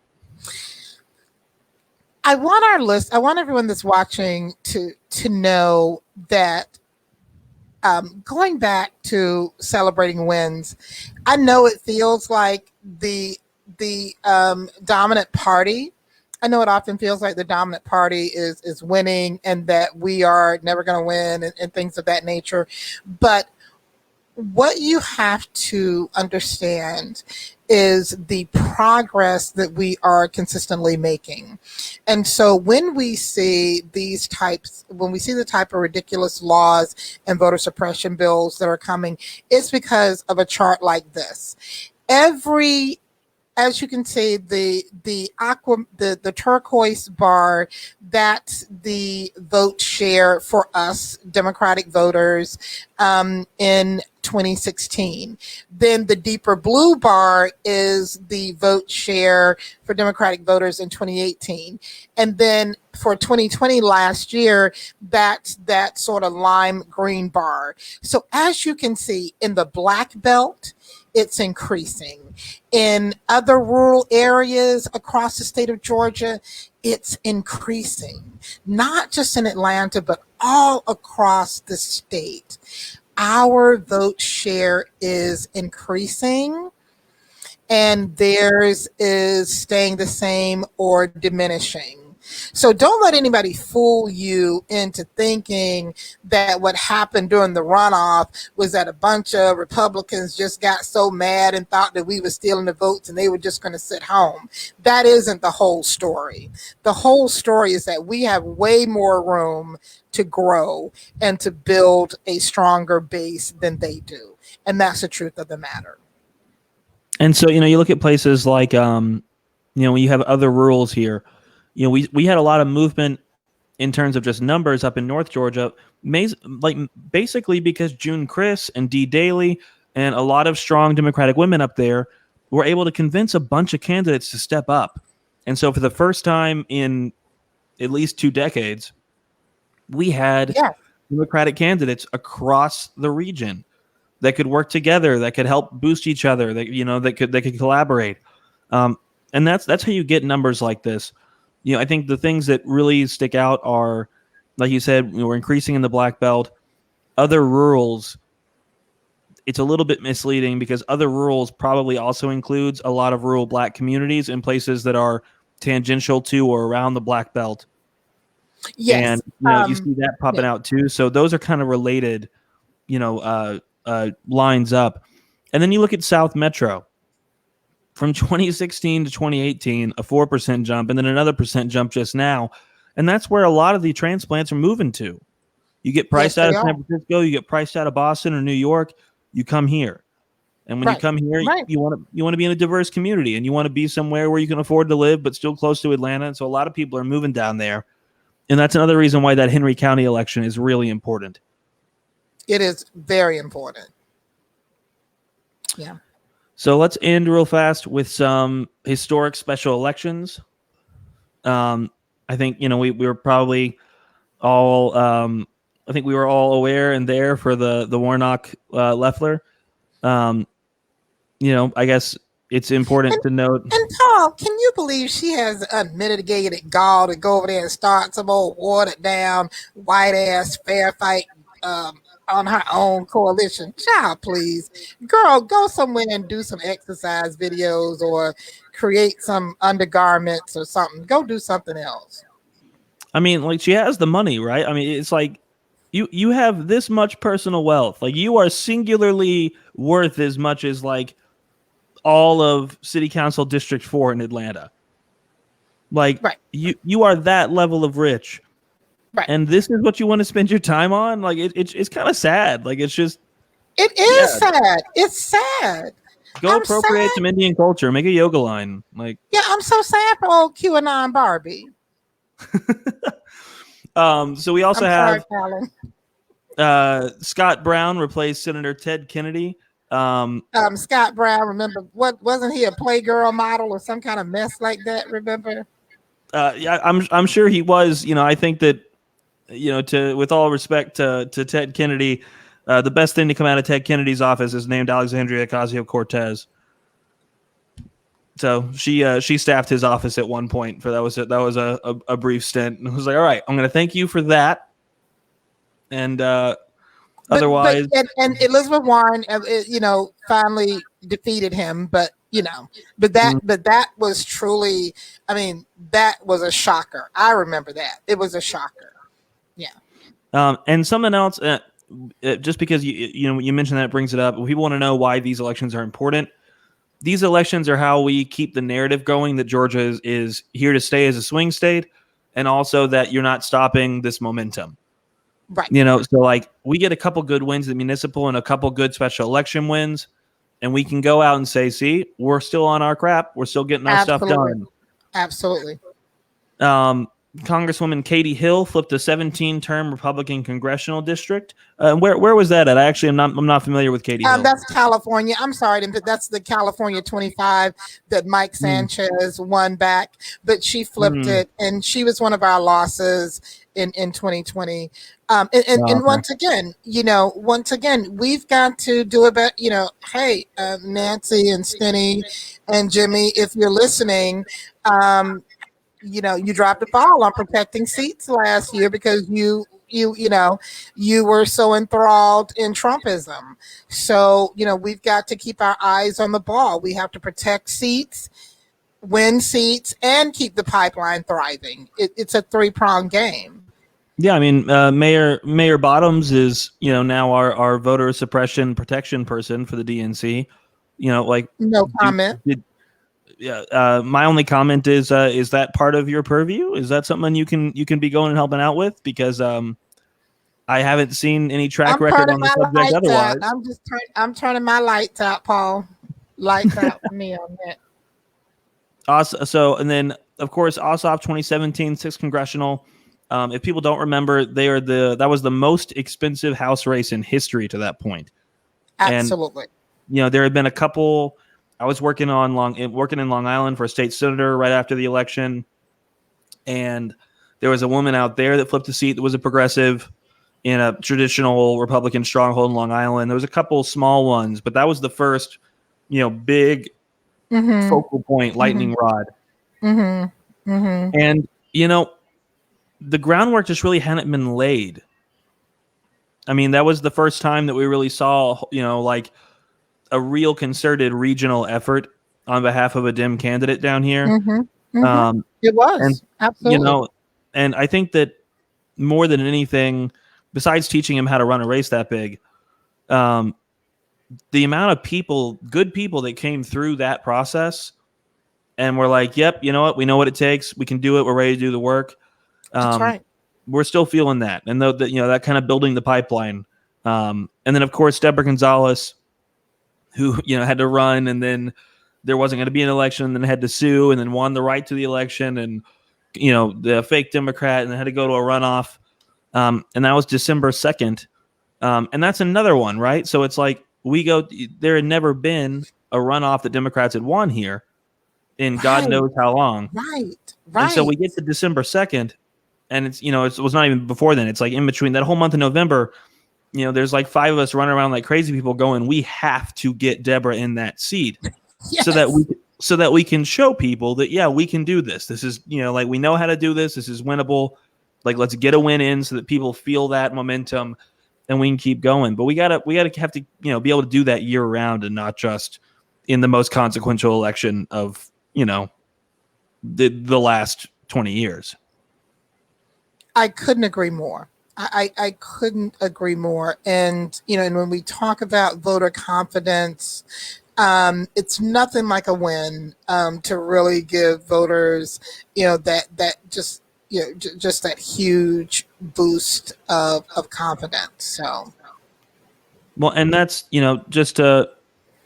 I want everyone that's watching to know that going back to celebrating wins, I know it feels like the dominant party. I know it often feels like the dominant party is winning and that we are never going to win and things of that nature. But what you have to understand is the progress that we are consistently making. And so when we see the type of ridiculous laws and voter suppression bills that are coming, it's because of a chart like this. Every as you can see, the turquoise bar, that's the vote share for us Democratic voters in 2016. Then the deeper blue bar is the vote share for Democratic voters in 2018. And then for 2020 last year, that's that sort of lime green bar. So as you can see in the black belt, it's increasing. In other rural areas across the state of Georgia, it's increasing. Not just in Atlanta, but all across the state. Our vote share is increasing, and theirs is staying the same or diminishing. So don't let anybody fool you into thinking that what happened during the runoff was that a bunch of Republicans just got so mad and thought that we were stealing the votes and they were just going to sit home. That isn't the whole story. The whole story is that we have way more room to grow and to build a stronger base than they do. And that's the truth of the matter. And so, you look at places like, when you have other rurals here, we had a lot of movement in terms of just numbers up in North Georgia, basically because June Chris and Dee Daly and a lot of strong Democratic women up there were able to convince a bunch of candidates to step up. And so for the first time in at least 2 decades, we had Democratic candidates across the region that could work together, that could help boost each other, that could collaborate. And that's how you get numbers like this. I think the things that really stick out are, like you said, we're increasing in the Black Belt. Other rurals, it's a little bit misleading because other rurals probably also includes a lot of rural Black communities in places that are tangential to or around the Black Belt. Yes. And you see that popping out too. So those are kind of related, lines up. And then you look at South Metro. From 2016 to 2018, a 4% jump, and then another percent jump just now. And that's where a lot of the transplants are moving to. You get priced out of San Francisco, you get priced out of Boston or New York, you come here. And when you come here, you want to be in a diverse community, and you want to be somewhere where you can afford to live, but still close to Atlanta. And so a lot of people are moving down there. And that's another reason why that Henry County election is really important. It is very important. Yeah. So let's end real fast with some historic special elections. I think, we were probably all, I think we were all aware and there for the Warnock Loeffler. I guess it's important to note. And Paul, can you believe she has unmitigated gall to go over there and start some old watered down, white ass fair fight on her own coalition? Child, please. Girl, go somewhere and do some exercise videos or create some undergarments or something. Go do something else. I mean, she has the money, right? I mean, it's like you have this much personal wealth. You are singularly worth as much as all of City Council District 4 in Atlanta. You are that level of rich. Right. And this is what you want to spend your time on? It's kind of sad. It's just... It is sad. It's sad. Go appropriate some Indian culture. Make a yoga line. Yeah, I'm so sad for old QAnon Barbie. So we also have Scott Brown replaced Senator Ted Kennedy. Scott Brown, remember, wasn't he a Playgirl model or some kind of mess like that? Remember? Yeah, I'm sure he was. I think that, with all respect to Ted Kennedy, the best thing to come out of Ted Kennedy's office is named Alexandria Ocasio-Cortez. So she staffed his office at one point that was a brief stint, and I was like, all right, I'm going to thank you for that. And otherwise, and Elizabeth Warren, finally defeated him, but that was truly, that was a shocker. I remember that. It was a shocker. Yeah. And something else, just because you mentioned that brings it up. People want to know why these elections are important. These elections are how we keep the narrative going that Georgia is here to stay as a swing state, and also that you're not stopping this momentum. Right. So we get a couple good wins at municipal and a couple good special election wins. and we can go out and say, see, we're still on our crap. We're still getting our stuff done. Absolutely. Congresswoman Katie Hill flipped a 17-term Republican congressional district. Where was that at? I'm not familiar with Katie Hill. That's California. I'm sorry, that's the California 25 that Mike Sanchez won back, but she flipped it, and she was one of our losses in 2020. And once again, we've got to do about, hey, Nancy and Stinny and Jimmy, if you're listening, you dropped the ball on protecting seats last year because you were so enthralled in Trumpism. So, we've got to keep our eyes on the ball. We have to protect seats, win seats, and keep the pipeline thriving. It's a three-pronged game. Yeah, I mean, Mayor Bottoms is, now our voter suppression protection person for the DNC. No comment. My only comment is that part of your purview? Is that something you can be going and helping out with? Because I haven't seen any track record on the subject otherwise. I'm turning my lights out, Paul. Lights out for me on that. So, and then of course, Ossoff 2017 6th Congressional. If people don't remember, that was the most expensive House race in history to that point. Absolutely. And, there had been a couple. I was working in Long Island for a state senator right after the election, and there was a woman out there that flipped a seat that was a progressive in a traditional Republican stronghold in Long Island. There was a couple small ones, but that was the first, big focal point, lightning rod. And the groundwork just really hadn't been laid. I mean, that was the first time that we really saw, a real concerted regional effort on behalf of a Dem candidate down here. It was. Absolutely. And I think that more than anything, besides teaching him how to run a race that big, the amount of good people that came through that process and were like, yep, you know what? We know what it takes. We can do it. We're ready to do the work. That's right. We're still feeling that. And that kind of building the pipeline. And then, of course, Deborah Gonzalez, who, had to run, and then there wasn't going to be an election, and then had to sue, and then won the right to the election, and, the fake Democrat, and then had to go to a runoff. And that was December 2nd. And that's another one, right? So it's like there had never been a runoff that Democrats had won here in God knows how long. Right. And so we get to December 2nd, and it's, it was not even before then. It's like in between that whole month of November, there's like 5 of us running around like crazy people going, we have to get Deborah in that seat. Yes. so that we can show people that, yeah, we can do this. This is, we know how to do this. This is winnable. Like, let's get a win in so that people feel that momentum and we can keep going. But we gotta have to, be able to do that year round and not just in the most consequential election of, the last 20 years. I couldn't agree more. I couldn't agree more. And, and when we talk about voter confidence, it's nothing like a win to really give voters, that just, just that huge boost of confidence. So, well, and that's, just to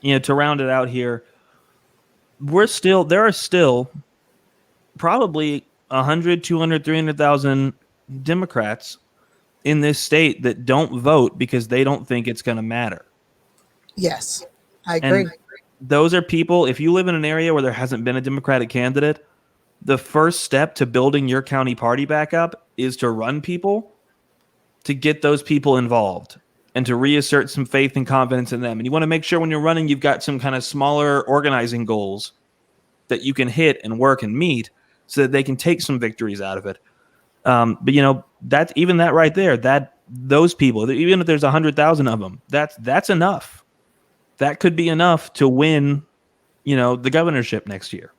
round it out here, there are still probably 100, 200, 300,000 Democrats in this state that don't vote because they don't think it's going to matter. Yes, I agree. And those are people, if you live in an area where there hasn't been a Democratic candidate, the first step to building your county party back up is to run people, to get those people involved, and to reassert some faith and confidence in them. And you want to make sure when you're running, you've got some kind of smaller organizing goals that you can hit and work and meet so that they can take some victories out of it. But that right there, that those people, even if there's 100,000 of them, that's enough. That could be enough to win, the governorship next year.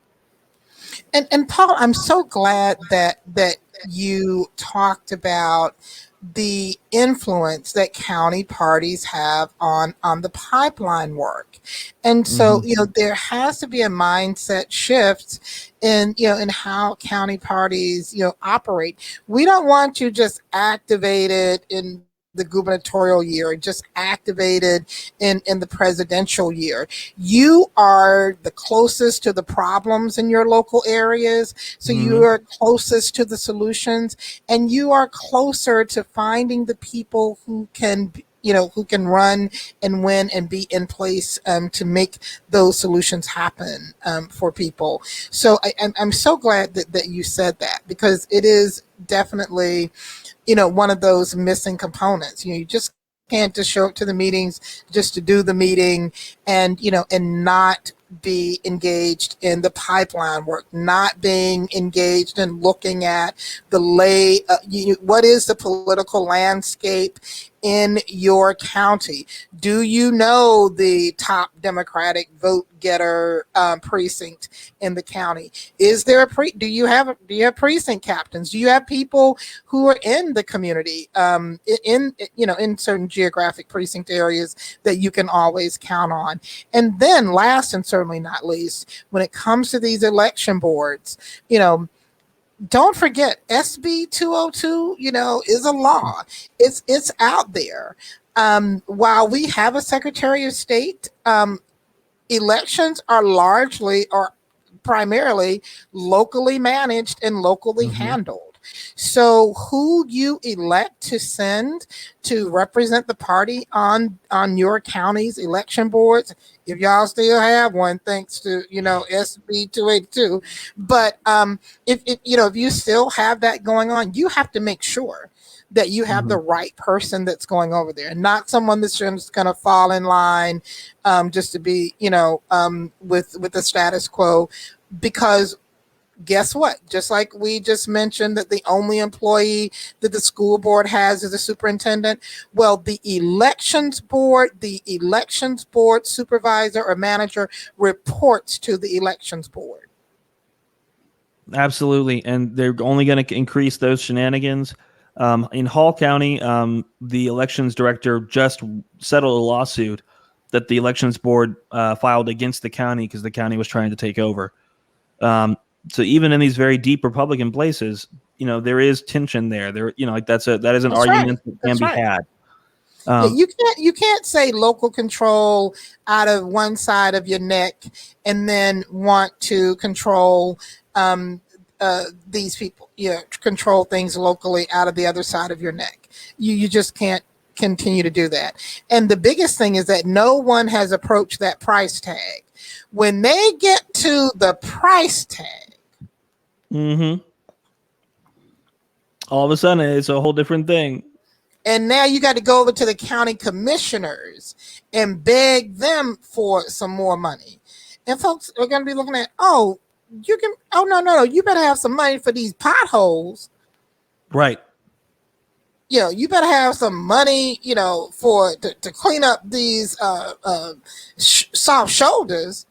And Paul, I'm so glad that you talked about the influence that county parties have on the pipeline work. And so, there has to be a mindset shift in how county parties, operate. We don't want you just activated in the gubernatorial year, just activated in the presidential year. You are the closest to the problems in your local areas, so you are closest to the solutions, and you are closer to finding the people who can who can run and win and be in place to make those solutions happen for people. So I'm so glad that you said that, because it is definitely, one of those missing components. You just can't just show up to the meetings just to do the meeting and, and not be engaged in the pipeline work, not being engaged in looking at the what is the political landscape in your county. Do you know the top Democratic vote getter precinct in the county? Is there do you have precinct captains? Do you have people who are in the community in certain geographic precinct areas that you can always count on? And then last and certainly not least, when it comes to these election boards, don't forget SB 202, is a law. It's out there. While we have a Secretary of State, elections are largely or primarily locally managed and locally handled. So who you elect to send to represent the party on your county's election boards, if y'all still have one, thanks to SB 282, but if you still have that going on, you have to make sure that you have the right person that's going over there, and not someone that's just going to fall in line just to be with the status quo. Because guess what? Just like we just mentioned that the only employee that the school board has is a superintendent. Well, the elections board supervisor or manager reports to the elections board. Absolutely. And they're only going to increase those shenanigans. In Hall County, the elections director just settled a lawsuit that the elections board filed against the county because the county was trying to take over. So even in these very deep Republican places, there is tension there. That is an That's argument right. that can be had. You can't say local control out of one side of your neck and then want to control these people. Control things locally out of the other side of your neck. You just can't continue to do that. And the biggest thing is that no one has approached that price tag. When they get to the price tag, all of a sudden it's a whole different thing. And now you got to go over to the county commissioners and beg them for some more money. And folks are going to be looking at, no, you better have some money for these potholes. Right. You better have some money, to clean up these soft shoulders,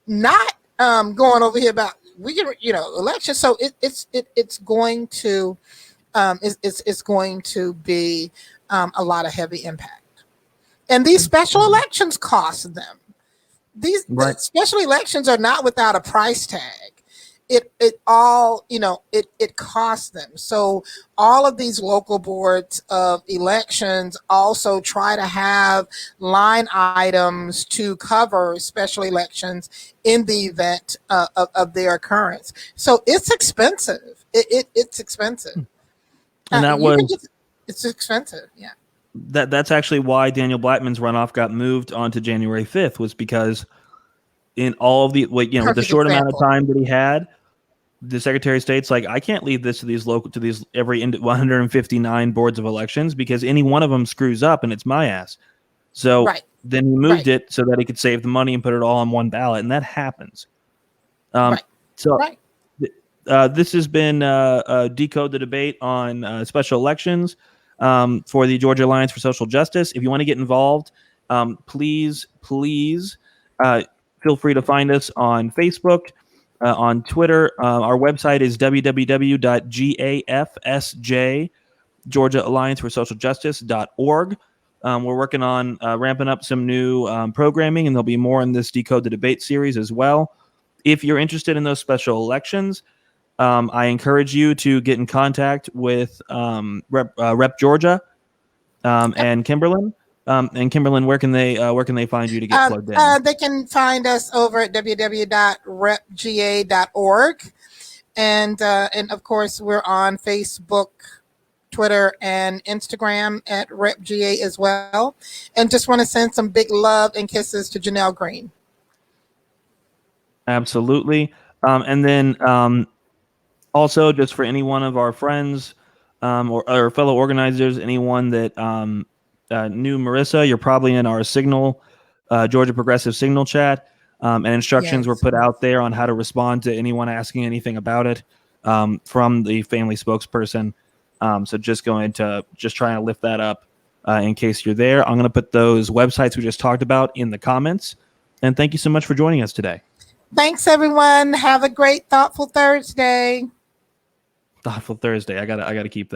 not going over here about elections. So it's going to it's going to be a lot of heavy impact, and these special elections cost them. These special elections are not without a price tag. It all it costs them. So all of these local boards of elections also try to have line items to cover special elections in the event of their occurrence. So it's expensive. It's expensive. And it's expensive. Yeah. That's actually why Daniel Blackman's runoff got moved onto January 5th, was because in all of the the short amount of time that he had, the Secretary of State's like, I can't leave this to these every 159 boards of elections because any one of them screws up and it's my ass. So then he moved it so that he could save the money and put it all on one ballot, and that happens. This has been Decode the Debate on special elections for the Georgia Alliance for Social Justice. If you want to get involved, please feel free to find us on Facebook, on Twitter. Our website is www.gafsj, Georgia Alliance for Social Justice.org. We're working on ramping up some new programming, and there'll be more in this Decode the Debate series as well. If you're interested in those special elections, I encourage you to get in contact with Rep Georgia. And Kimberlyn, where can they find you to get plugged in? They can find us over at www.repga.org. And of course, we're on Facebook, Twitter, and Instagram at RepGA as well. And just want to send some big love and kisses to Janelle Green. Absolutely. And then also, just for any one of our friends or fellow organizers, anyone that knew Marissa, you're probably in our Signal, Georgia Progressive Signal chat. And instructions were put out there on how to respond to anyone asking anything about it from the family spokesperson. So just trying to lift that up in case you're there. I'm going to put those websites we just talked about in the comments. And thank you so much for joining us today. Thanks, everyone. Have a great Thoughtful Thursday. Thoughtful Thursday. I gotta keep that.